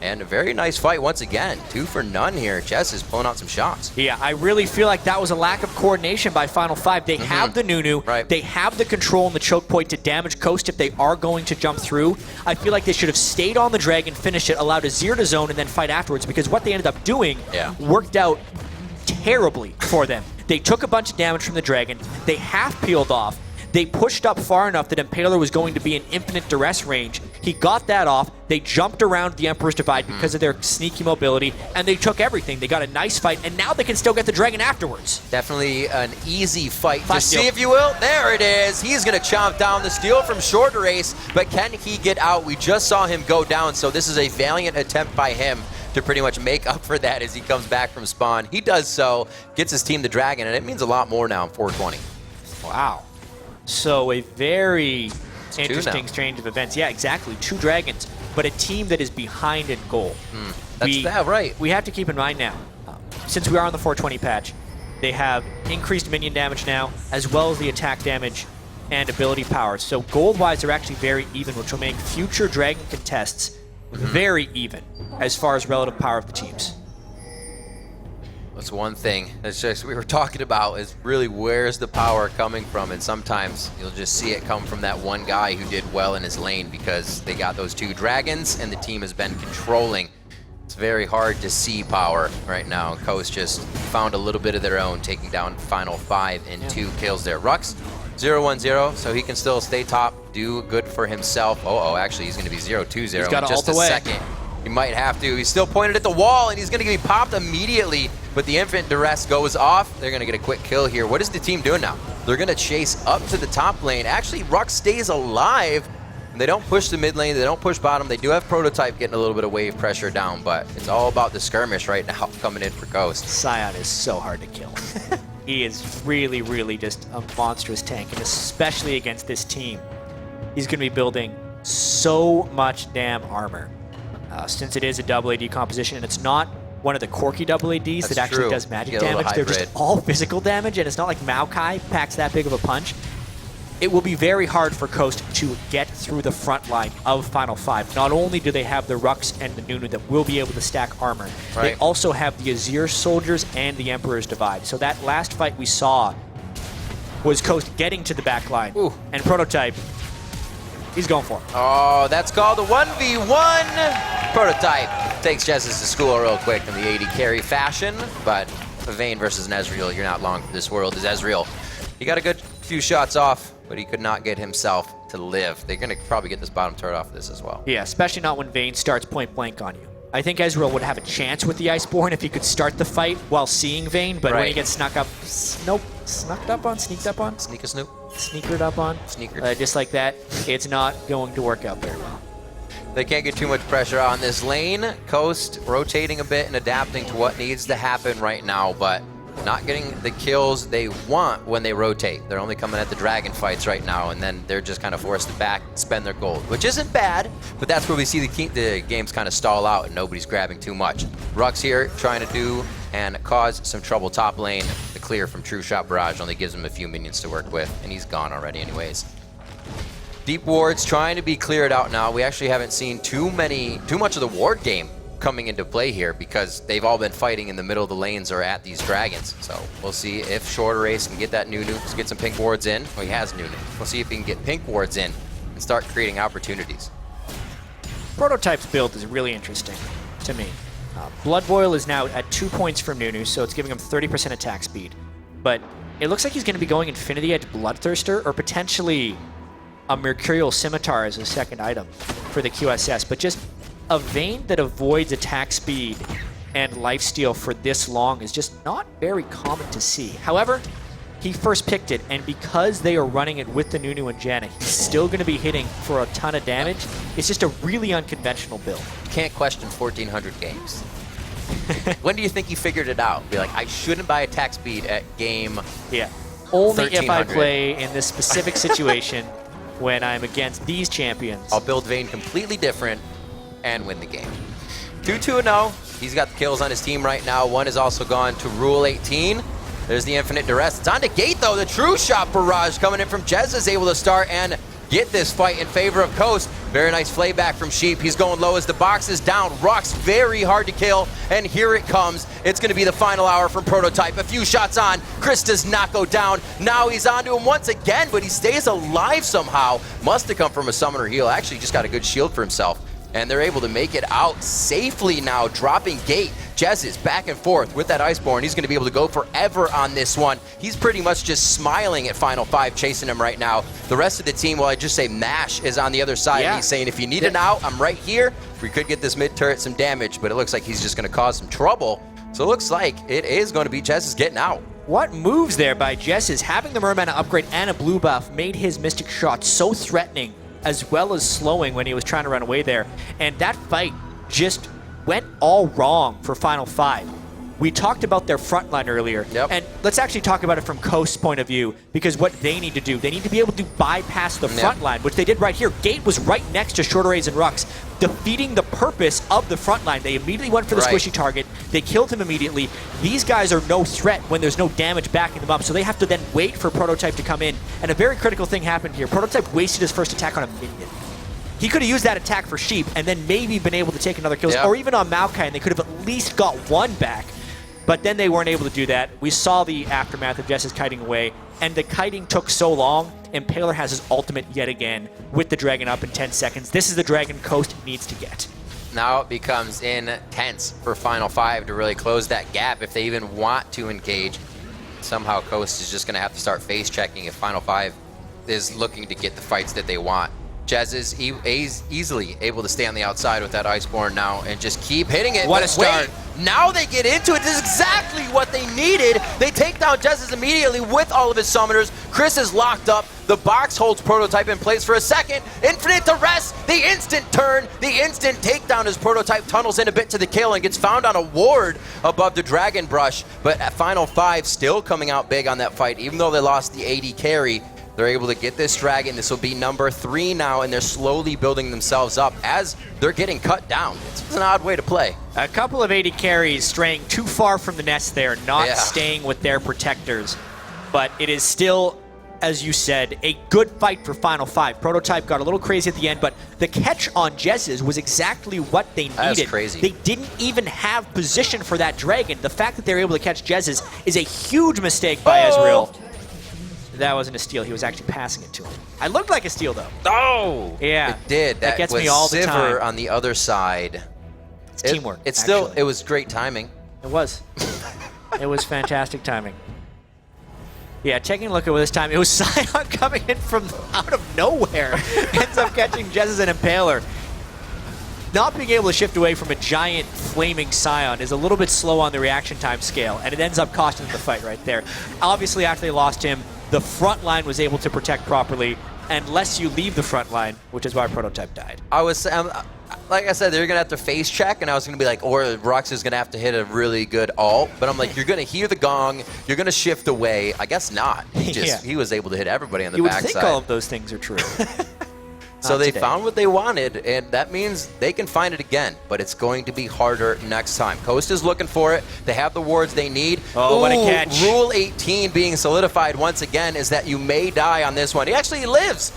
And a very nice fight once again. 2 for none here. Jess is pulling out some shots. Yeah, I really feel like that was a lack of coordination by Final 5. They have the Nunu. Right. They have the control and the choke point to damage Coast if they are going to jump through. I feel like they should have stayed on the Dragon, finished it, allowed Azir to zone, and then fight afterwards, because what they ended up doing worked out terribly for them. They took a bunch of damage from the Dragon. They half peeled off. They pushed up far enough that Impaler was going to be in infinite duress range. He got that off. They jumped around the Emperor's Divide because of their sneaky mobility, and they took everything. They got a nice fight, and now they can still get the Dragon afterwards. Definitely an easy fight to see, if you will. There it is. He's going to chomp down the steal from Shorter Ace, but can he get out? We just saw him go down, so this is a valiant attempt by him to pretty much make up for that as he comes back from spawn. He does so, gets his team the Dragon, and it means a lot more now in 420. Wow. So a very interesting exchange of events. Yeah, exactly. 2 Dragons, but a team that is behind in goal. That's right. We have to keep in mind now, since we are on the 420 patch, they have increased minion damage now, as well as the attack damage and ability power. So gold-wise, they're actually very even, which will make future Dragon contests very even as far as relative power of the teams. That's one thing that's just we were talking about, is really where's the power coming from, and sometimes you'll just see it come from that one guy who did well in his lane because they got those 2 Dragons and the team has been controlling. It's very hard to see power right now. Coast just found a little bit of their own, taking down Final 5 and 2 kills there. Rux 0-1-0, so he can still stay top, do good for himself. Actually he's going to be 0-2-0 in just a second. He might have to. He's still pointed at the wall, and he's going to be popped immediately, but the Infinite Duress goes off. They're going to get a quick kill here. What is the team doing now? They're going to chase up to the top lane. Actually, Rux stays alive, and they don't push the mid lane. They don't push bottom. They do have Prototype getting a little bit of wave pressure down, but it's all about the skirmish right now coming in for Coast. Sion is so hard to kill. He is really, really just a monstrous tank, and especially against this team. He's going to be building so much damn armor. Since it is a double AD composition, and it's not one of the quirky double ADs that actually does magic damage. They're just all physical damage, and it's not like Maokai packs that big of a punch. It will be very hard for Coast to get through the front line of Final 5. Not only do they have the Rux and the Nunu that will be able to stack armor, they also have the Azir soldiers and the Emperor's Divide. So that last fight we saw was Coast getting to the back line. Ooh. And Prototype, he's going for it. Oh, that's called a 1v1. Prototype takes Jezzus to school real quick in the AD carry fashion, but Vayne versus an Ezreal, you're not long for this world as Ezreal. He got a good few shots off, but he could not get himself to live. They're going to probably get this bottom turret off of this as well. Yeah, especially not when Vayne starts point blank on you. I think Ezreal would have a chance with the Iceborne if he could start the fight while seeing Vayne, but when he gets sneaked up on, sneakered up on, just like that, it's not going to work out very well. They can't get too much pressure on this lane. Coast rotating a bit and adapting to what needs to happen right now, but not getting the kills they want when they rotate. They're only coming at the dragon fights right now, and then they're just kind of forced to back spend their gold, which isn't bad, but that's where we see the games kind of stall out and nobody's grabbing too much. Rux here trying to do and cause some trouble top lane. The clear from True Shot Barrage only gives him a few minions to work with, and he's gone already anyways. Deep wards trying to be cleared out now. We actually haven't seen too much of the ward game coming into play here because they've all been fighting in the middle of the lanes or at these dragons. So we'll see if Shorter Ace can get that Nunu, get some pink wards in. Well, he has Nunu. We'll see if he can get pink wards in and start creating opportunities. Prototype's build is really interesting to me. Blood Boil is now at 2 points from Nunu, so it's giving him 30% attack speed. But it looks like he's going to be going Infinity Edge Bloodthirster or potentially a Mercurial Scimitar as a second item for the QSS. But just a Vayne that avoids attack speed and lifesteal for this long is just not very common to see. However, he first picked it, and because they are running it with the Nunu and Janna, he's still going to be hitting for a ton of damage. It's just a really unconventional build. Can't question 1,400 games. When do you think he figured it out? Be like, I shouldn't buy attack speed at game Only if I 1300. play in this specific situation when I'm against these champions. I'll build Vayne completely different and win the game. 2-2-0. He's got the kills on his team right now. One is also gone to Rule 18. There's the Infinite Duress. It's on to Gate, though. The True Shot Barrage coming in from Jez is able to start and get this fight in favor of Coast. Very nice flayback from Sheep. He's going low as the box is down. Rock's very hard to kill, and here it comes. It's going to be the final hour from Prototype. A few shots on. Chris does not go down. Now he's onto him once again, but he stays alive somehow. Must have come from a summoner heal. Actually, just got a good shield for himself. And they're able to make it out safely now, dropping Gate. Jez is back and forth with that Iceborne. He's going to be able to go forever on this one. He's pretty much just smiling at Final 5, chasing him right now. The rest of the team, well, I just say Mash is on the other side. And he's saying, if you need an out, I'm right here. We could get this mid turret some damage, but it looks like he's just going to cause some trouble. So it looks like it is going to be Jez is getting out. What moves there by Jez is having the Merman upgrade and a blue buff made his Mystic Shot so threatening, as well as slowing when he was trying to run away there. And that fight just went all wrong for Final 5. We talked about their front line earlier, and let's actually talk about it from Coast's point of view, because what they need to do, they need to be able to bypass the front line, which they did right here. Gate was right next to Shorter A's and Rux, defeating the purpose of the front line. They immediately went for the squishy target. They killed him immediately. These guys are no threat when there's no damage backing them up, so they have to then wait for Prototype to come in. And a very critical thing happened here. Prototype wasted his first attack on a minion. He could have used that attack for Sheep and then maybe been able to take another kill, or even on Maokai, and they could have at least got one back. But then they weren't able to do that. We saw the aftermath of Jess's kiting away, and the kiting took so long, Impaler has his ultimate yet again with the dragon up in 10 seconds. This is the dragon Coast needs to get. Now it becomes intense for Final 5 to really close that gap if they even want to engage. Somehow Coast is just going to have to start face checking if Final 5 is looking to get the fights that they want. Jez is easily able to stay on the outside with that Iceborne now and just keep hitting it. What a start. Wait, now they get into it. This is exactly what they needed. They take down Jez immediately with all of his summoners. Chris is locked up. The box holds Prototype in place for a second. Infinite Duress, the instant turn, the instant takedown as Prototype tunnels in a bit to the kill and gets found on a ward above the Dragon Brush. But at Final 5 still coming out big on that fight, even though they lost the AD carry. They're able to get this dragon. This will be number 3 now, and they're slowly building themselves up as they're getting cut down. It's an odd way to play. A couple of AD carries straying too far from the nest there, not staying with their protectors. But it is still, as you said, a good fight for Final 5. Prototype got a little crazy at the end, but the catch on Jez's was exactly what they needed. That's crazy. They didn't even have position for that dragon. The fact that they're able to catch Jez's is a huge mistake by Ezreal. That wasn't a steal. He was actually passing it to him. I looked like a steal, though. Oh! Yeah. It did. That gets was me all the Sivir time. on the other side. It's teamwork, It's still, actually. it was great timing. It was. It was fantastic timing. Yeah, taking a look at this time, it was Sion coming in from out of nowhere. Ends up catching Jez as an Impaler. Not being able to shift away from a giant flaming Sion is a little bit slow on the reaction time scale, and it ends up costing them the fight right there. Obviously, after they lost him, the front line was able to protect properly, unless you leave the front line, which is why Prototype died. I was, like I said, they're going to have to face check, and I was going to be like, or Rux is going to have to hit a really good ult. But I'm like, you're going to hear the gong, you're going to shift away. I guess not. He was able to hit everybody on the backside. You would think all of those things are true. So they today. found what they wanted, and that means they can find it again, but it's going to be harder next time. Coast is looking for it. They have the wards they need. Oh, what a catch. Rule 18 being solidified once again is that you may die on this one. He actually lives.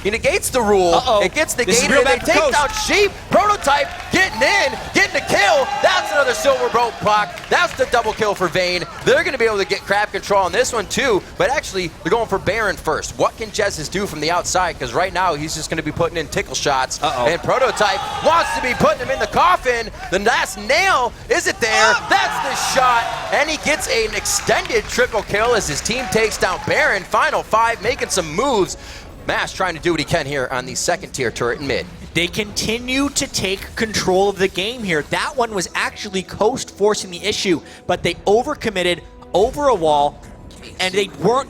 He negates the rule. Uh-oh. It gets This is negated, real and they bad for take Coast. out Sheep. Prototype getting in, getting a kill. That's another silver boat block. That's the double kill for Vayne. They're going to be able to get crab control on this one too, but actually they're going for Baron first. What can Jez do from the outside? Because right now he's just going to be putting in tickle shots. And Prototype wants to be putting him in the coffin. The last nail, is it there? That's the shot, and he gets an extended triple kill as his team takes down Baron. Final 5, making some moves. Mash trying to do what he can here on the second tier turret in mid. They continue to take control of the game here. That one was actually Coast forcing the issue, but they overcommitted over a wall, and they weren't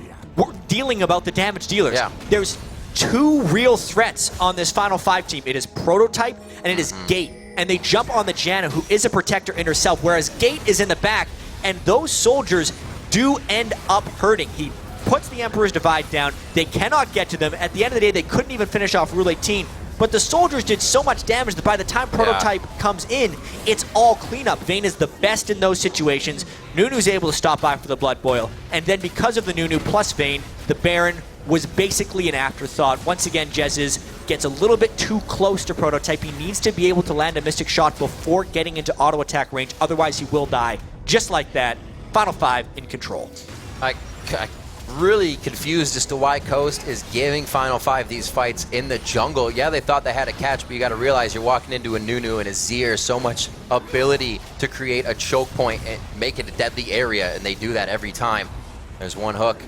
dealing about the damage dealers. Yeah. There's 2 real threats on this Final 5 team. It is Prototype and it is Gate. And they jump on the Janna, who is a protector in herself, whereas Gate is in the back, and those soldiers do end up hurting. He puts the Emperor's Divide down. They cannot get to them. At the end of the day, they couldn't even finish off Rule 18. But the soldiers did so much damage that by the time Prototype comes in, it's all cleanup. Vayne is the best in those situations. Nunu's able to stop by for the Blood Boil. And then because of the Nunu plus Vayne, the Baron was basically an afterthought. Once again, Jez gets a little bit too close to Prototype. He needs to be able to land a Mystic Shot before getting into auto attack range. Otherwise, he will die. Just like that. Final 5 in control. I really confused as to why Coast is giving Final 5 these fights in the jungle. Yeah, they thought they had a catch, but you got to realize you're walking into a Nunu and a Zir, so much ability to create a choke point and make it a deadly area, and they do that every time. There's one hook.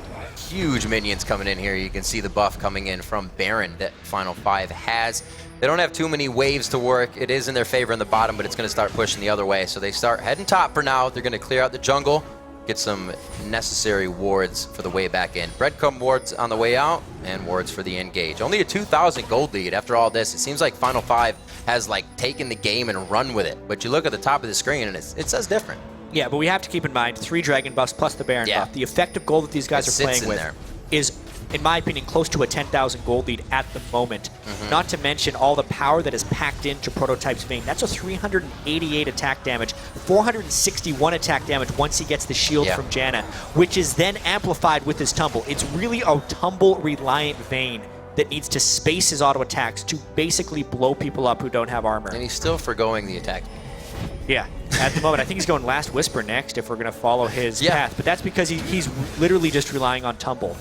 Huge minions coming in here. You can see the buff coming in from Baron that Final 5 has. They don't have too many waves to work. It is in their favor in the bottom, but it's going to start pushing the other way. So they start heading top for now. They're going to clear out the jungle, get some necessary wards for the way back in. Breadcrumb wards on the way out, and wards for the engage. Only a 2,000 gold lead after all this. It seems like Final 5 has like taken the game and run with it. But you look at the top of the screen, and it says different. Yeah, but we have to keep in mind 3 Dragon buffs plus the Baron buff. The effective gold that these guys are playing with is, in my opinion, close to a 10,000 gold lead at the moment. Not to mention all the power that is packed into Prototype's Vayne. That's a 388 attack damage, 461 attack damage once he gets the shield from Janna, which is then amplified with his tumble. It's really a tumble-reliant Vayne that needs to space his auto attacks to basically blow people up who don't have armor. And he's still forgoing the attack. Yeah, at the moment. I think he's going Last Whisper next if we're going to follow his path. But that's because he's literally just relying on Tumble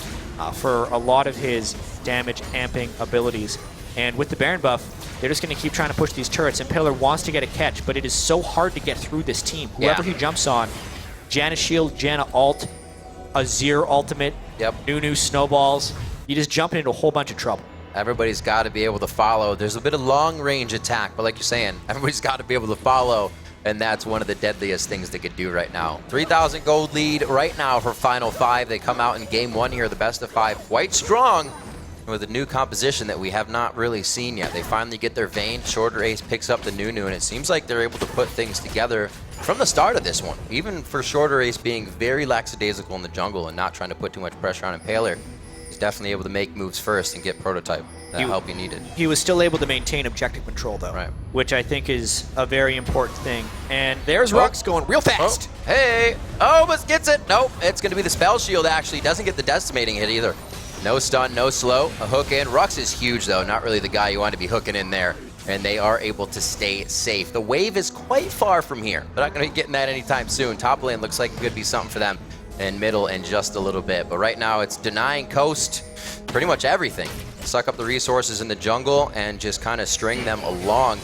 for a lot of his damage amping abilities. And with the Baron buff, they're just going to keep trying to push these turrets. Impaler wants to get a catch, but it is so hard to get through this team. Whoever he jumps on, Janna shield, Janna ult, Azir ultimate, Nunu snowballs, you just jump into a whole bunch of trouble. Everybody's got to be able to follow. There's a bit of long-range attack, but like you're saying, everybody's got to be able to follow, and that's one of the deadliest things they could do right now. 3,000 gold lead right now for Final 5. They come out in Game 1 here, the best of 5, quite strong with a new composition that we have not really seen yet. They finally get their Vayne. Shorter Ace picks up the Nunu, and it seems like they're able to put things together from the start of this one. Even for Shorter Ace being very lackadaisical in the jungle and not trying to put too much pressure on Impaler, he's definitely able to make moves first and get Prototype that help he needed. He was still able to maintain objective control, though, which I think is a very important thing. And there's Rux going real fast. Hey! Oh, but gets it! Nope, it's going to be the Spell Shield, actually. Doesn't get the decimating hit either. No stun, no slow. A hook in. Rux is huge, though. Not really the guy you want to be hooking in there. And they are able to stay safe. The wave is quite far from here. They're not going to be getting that anytime soon. Top lane looks like it could be something for them. and middle in just a little bit. But right now it's denying Coast pretty much everything. Suck up the resources in the jungle and just kind of string them along.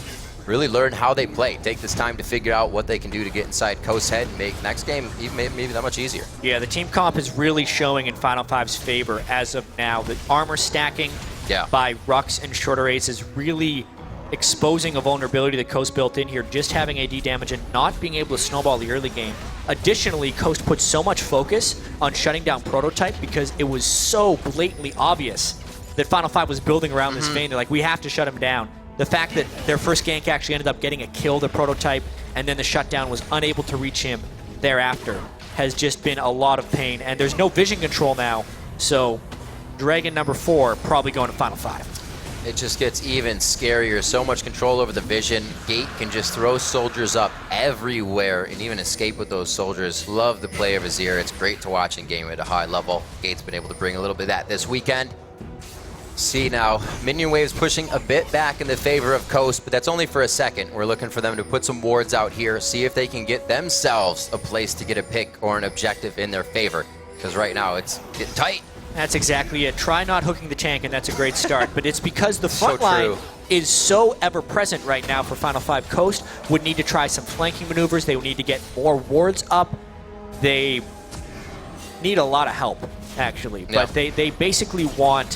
Really learn how they play. Take this time to figure out what they can do to get inside Coast's head and make next game even maybe that much easier. Yeah, the team comp is really showing in Final Five's favor as of now. The armor stacking by Rux and Shorter Ace is really exposing a vulnerability that Coast built in here, just having AD damage and not being able to snowball the early game. Additionally, Coast put so much focus on shutting down Prototype because it was so blatantly obvious that Final Five was building around this Vayne. They're like, we have to shut him down. The fact that their first gank actually ended up getting a kill to Prototype and then the shutdown was unable to reach him thereafter has just been a lot of pain. And there's no vision control now, so Dragon number 4 probably going to Final Five. It just gets even scarier. So much control over the vision. Gate can just throw soldiers up everywhere and even escape with those soldiers. Love the play of Azir. It's great to watch in game at a high level. Gate's been able to bring a little bit of that this weekend. See now, minion waves pushing a bit back in the favor of Coast, but that's only for a second. We're looking for them to put some wards out here, see if they can get themselves a place to get a pick or an objective in their favor. Because right now it's getting tight. That's exactly it. Try not hooking the tank, and that's a great start. But it's because the front So line true. is so ever-present right now for Final Five. Coast would need to try some flanking maneuvers. They would need to get more wards up. They need a lot of help, actually. Yeah. But they basically want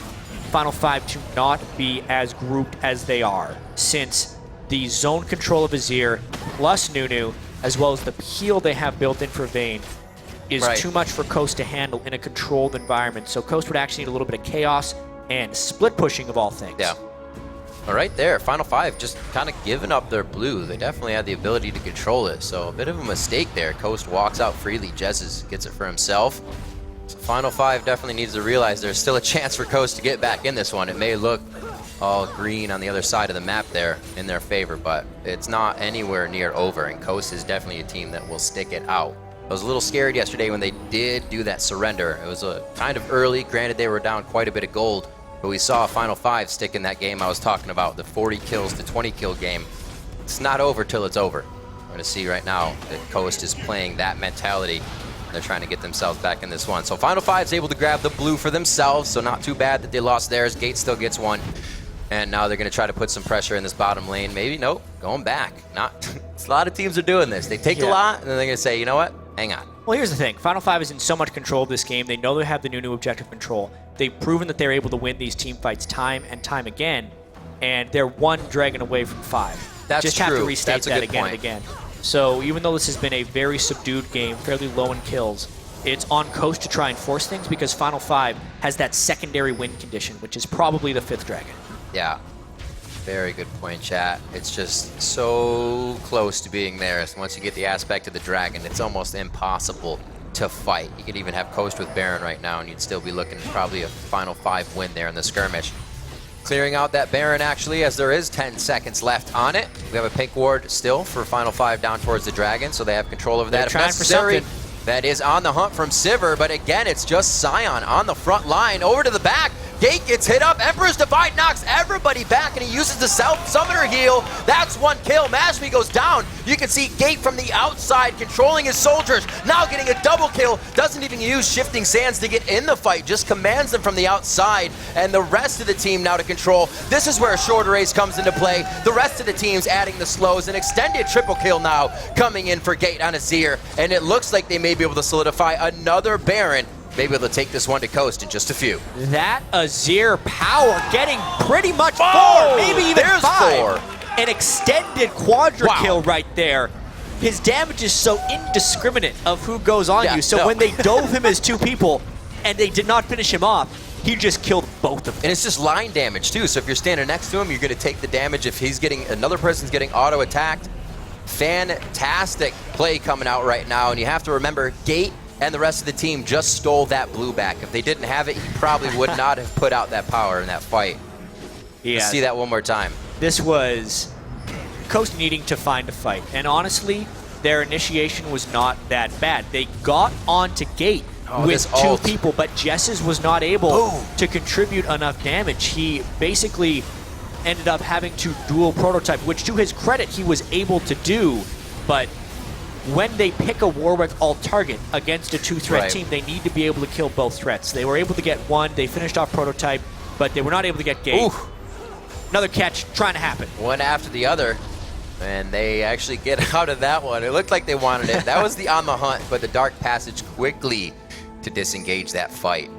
Final Five to not be as grouped as they are, since the zone control of Azir plus Nunu, as well as the heal they have built in for Vayne, is too much for Coast to handle in a controlled environment. So Coast would actually need a little bit of chaos and split pushing of all things. Yeah. All right there, Final Five just kind of giving up their blue. They definitely had the ability to control it, so a bit of a mistake there. Coast walks out freely. Jezz gets it for himself. So Final Five definitely needs to realize there's still a chance for Coast to get back in this one. It may look all green on the other side of the map there in their favor, but it's not anywhere near over, and Coast is definitely a team that will stick it out. I was a little scared yesterday when they did do that surrender. It was a kind of early. Granted, they were down quite a bit of gold, but we saw Final Five stick in that game I was talking about, the 40 kills to 20 kill game. It's not over till it's over. We're going to see right now that Coast is playing that mentality. They're trying to get themselves back in this one. So Final Five's able to grab the blue for themselves, so not too bad that they lost theirs. Gate still gets one. And now they're going to try to put some pressure in this bottom lane. Maybe, nope, going back. Not. A lot of teams are doing this. They take a lot, and then they're going to say, you know what? Hang on. Well, here's the thing. Final Five is in so much control of this game. They know they have the new objective control. They've proven that they're able to win these team fights time and time again, and they're one dragon away from 5. That's Just true. have to restate That's a that good again point. and again. So even though this has been a very subdued game, fairly low in kills, it's on Coast to try and force things because Final Five has that secondary win condition, which is probably the 5th dragon. Yeah. Very good point, chat. It's just so close to being there. So once you get the aspect of the dragon, it's almost impossible to fight. You could even have Coast with Baron right now, and you'd still be looking at probably a Final Five win there in the skirmish. Clearing out that Baron, actually, as there is 10 seconds left on it. We have a pink ward still for Final Five down towards the dragon, so they have control over that. They're If trying for necessary. something. That is on the hunt from Sivir, but again, it's just Sion on the front line. Over to the back. Gate gets hit up. Emperor's Divide knocks everybody back, and he uses the self-summoner heal. That's one kill. Mashmi goes down. You can see Gate from the outside controlling his soldiers. Now getting a double kill. Doesn't even use Shifting Sands to get in the fight. Just commands them from the outside. And the rest of the team now to control. This is where Shorter Race comes into play. The rest of the team's adding the slows. An extended triple kill now coming in for Gate on Azir. And it looks like they may be able to solidify another Baron. Maybe able to take this one to Coast in just a few. That Azir power getting pretty much 4, maybe even there's 5. 4. An extended quadra kill right there. His damage is so indiscriminate of who goes on you. So when they dove him as 2 people and they did not finish him off, he just killed both of them. And it's just line damage too. So if you're standing next to him, you're going to take the damage. If he's getting, another person's getting auto attacked. Fantastic play coming out right now. And you have to remember, Gate and the rest of the team just stole that blue back. If they didn't have it, he probably would not have put out that power in that fight. Yeah. Let's see that one more time. This was Coast needing to find a fight. And honestly, their initiation was not that bad. They got onto Gate with 2 people, but Jess's was not able to contribute enough damage. He basically ended up having to dual Prototype, which to his credit, he was able to do, but when they pick a Warwick alt target against a 2-threat Right. team, they need to be able to kill both threats. They were able to get one. They finished off Prototype, but they were not able to get Gate. Ooh. Another catch trying to happen. One after the other, and they actually get out of that one. It looked like they wanted it. That was the on the hunt, but the Dark Passage quickly to disengage that fight.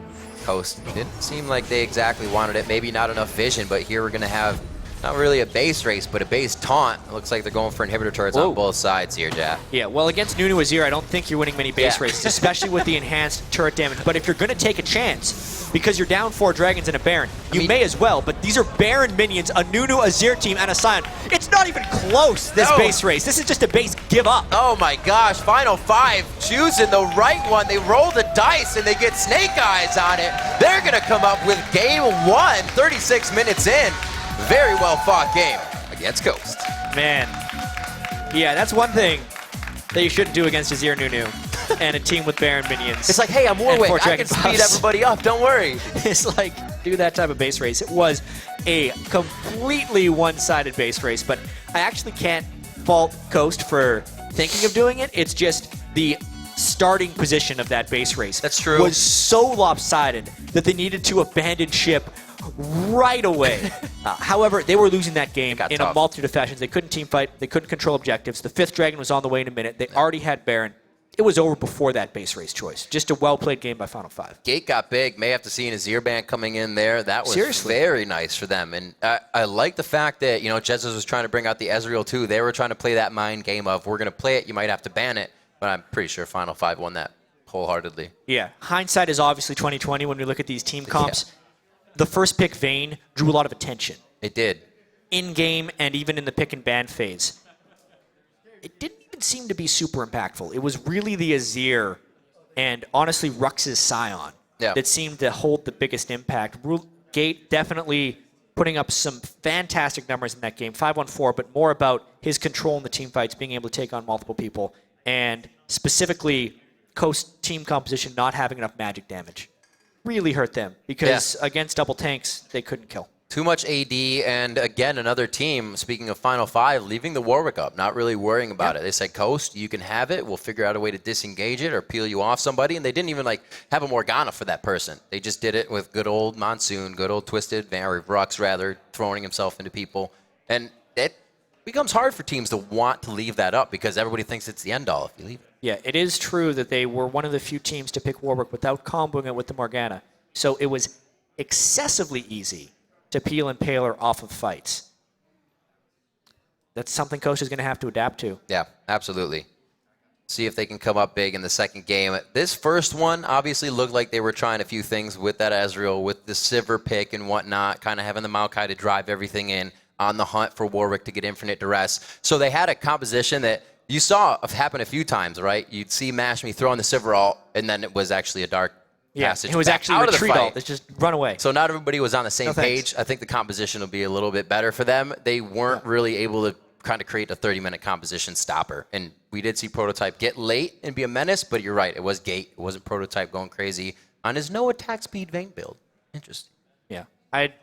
Coast didn't seem like they exactly wanted it. Maybe not enough vision, but here we're going to have not really a base race, but a base taunt. It looks like they're going for inhibitor turrets Whoa. on both sides here, Jack. Yeah, well, against Nunu Azir, I don't think you're winning many base Yeah. races, especially with the enhanced turret damage. But if you're going to take a chance, because you're down 4 dragons and a Baron, you may as well. But these are Baron minions, a Nunu Azir team, and a Sion. It's not even close, this No. base race. This is just a base give up. Oh my gosh, Final 5 choosing the right one. They roll the dice and they get Snake Eyes on it. They're going to come up with game 1, 36 minutes in. Very well fought game against Ghost. Man. Yeah, that's one thing that you shouldn't do against Azir Nunu and a team with Baron minions. It's like, hey, I'm Warwick. four I can dragon speed buffs. everybody up. Don't worry. It's like, do that type of base race. It was a completely one-sided base race, but I actually can't fault Coast for thinking of doing it. It's just the starting position of that base race. That's true. Was so lopsided that they needed to abandon ship right away. However, they were losing that game got in a tough. multitude of fashions. They couldn't team fight. They couldn't control objectives. The 5th dragon was on the way in a minute. They already had Baron. It was over before that base race choice. Just a well-played game by Final 5. Gate got big. May have to see an Azir band coming in there. That was Seriously. very nice for them. And I like the fact that, Jesus was trying to bring out the Ezreal too. They were trying to play that mind game of, we're going to play it, you might have to ban it. But I'm pretty sure Final 5 won that wholeheartedly. Yeah, hindsight is obviously 2020 when we look at these team comps. The first pick Vayne drew a lot of attention It did. in-game and even in the pick and ban phase. It didn't even seem to be super impactful. It was really the Azir and honestly Rux's Scion that seemed to hold the biggest impact. Gate definitely putting up some fantastic numbers in that game, 5-1-4, but more about his control in the team fights, being able to take on multiple people, and specifically Coast team composition not having enough magic damage. Really hurt them because against double tanks, they couldn't kill. Too much AD, and again, another team, speaking of Final 5, leaving the Warwick up, not really worrying about it. They said, Coast, you can have it. We'll figure out a way to disengage it or peel you off somebody. And they didn't even have a Morgana for that person. They just did it with good old Monsoon, good old Twisted, or Rux rather, throwing himself into people. And it becomes hard for teams to want to leave that up because everybody thinks it's the end all if you leave it. Yeah, it is true that they were one of the few teams to pick Warwick without comboing it with the Morgana. So it was excessively easy to peel and Paler off of fights. That's something Coach is going to have to adapt to. Yeah, absolutely. See if they can come up big in the second game. This first one obviously looked like they were trying a few things with that Ezreal, with the Sivir pick and whatnot, kind of having the Maokai to drive everything in on the hunt for Warwick to get infinite duress. So they had a composition that you saw happen a few times, right? You'd see Mash Me throw in the Sivir ult, and then it was actually a dark passage. It was back actually out of the retreat fight. ult. It's just run away. So not everybody was on the same No thanks. page. I think the composition will be a little bit better for them. They weren't really able to kind of create a 30-minute composition stopper. And we did see Prototype get late and be a menace, but you're right. It was Gate. It wasn't Prototype going crazy on his no attack speed Vayne build. Interesting. Yeah. I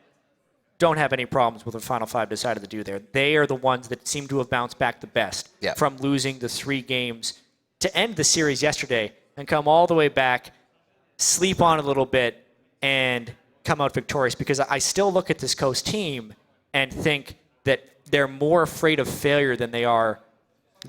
don't have any problems with what Final 5 decided to do there. They are the ones that seem to have bounced back the best from losing the 3 games to end the series yesterday and come all the way back, sleep on a little bit, and come out victorious. Because I still look at this Coast team and think that they're more afraid of failure than they are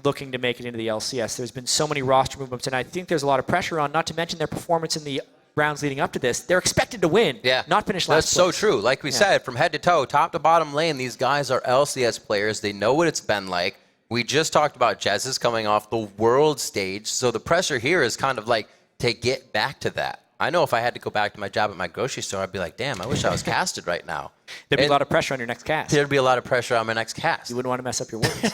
looking to make it into the LCS. There's been so many roster movements, and I think there's a lot of pressure on, not to mention their performance in the rounds leading up to this. They're expected to win, not finish last That's place. so true. Like we said, from head to toe, top to bottom lane, these guys are LCS players. They know what it's been like. We just talked about Jez's coming off the world stage, so the pressure here is kind of like to get back to that. I know if I had to go back to my job at my grocery store, I'd be like, damn, I wish I was casted right now. There'd be a lot of pressure on your next cast. There'd be a lot of pressure on my next cast. You wouldn't want to mess up your words.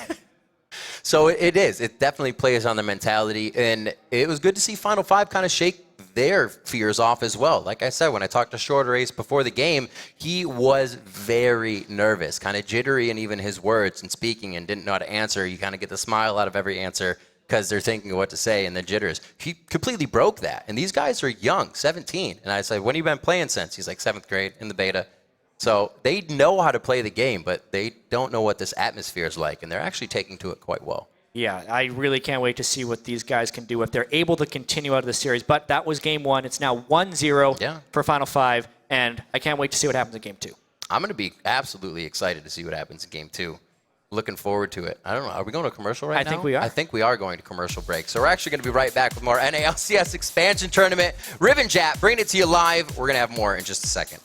So it is. It definitely plays on the mentality. And it was good to see Final 5 kind of shake their fears off as well. Like I said, when I talked to Shorter Ace before the game, he was very nervous, kind of jittery in even his words and speaking, and didn't know how to answer. You kind of get the smile out of every answer because they're thinking of what to say and the jitters. He completely broke that. And these guys are young, 17. And I said, when have you been playing since? He's like 7th grade in the beta. So they know how to play the game, but they don't know what this atmosphere is like, and they're actually taking to it quite well. Yeah, I really can't wait to see what these guys can do if they're able to continue out of the series. But that was game 1. It's now 1-0 for Final 5, and I can't wait to see what happens in game 2. I'm going to be absolutely excited to see what happens in game 2. Looking forward to it. I don't know. Are we going to commercial right now? I think we are. I think we are going to commercial break. So we're actually going to be right back with more NALCS expansion tournament. Ribbon Chat, bringing it to you live. We're going to have more in just a second.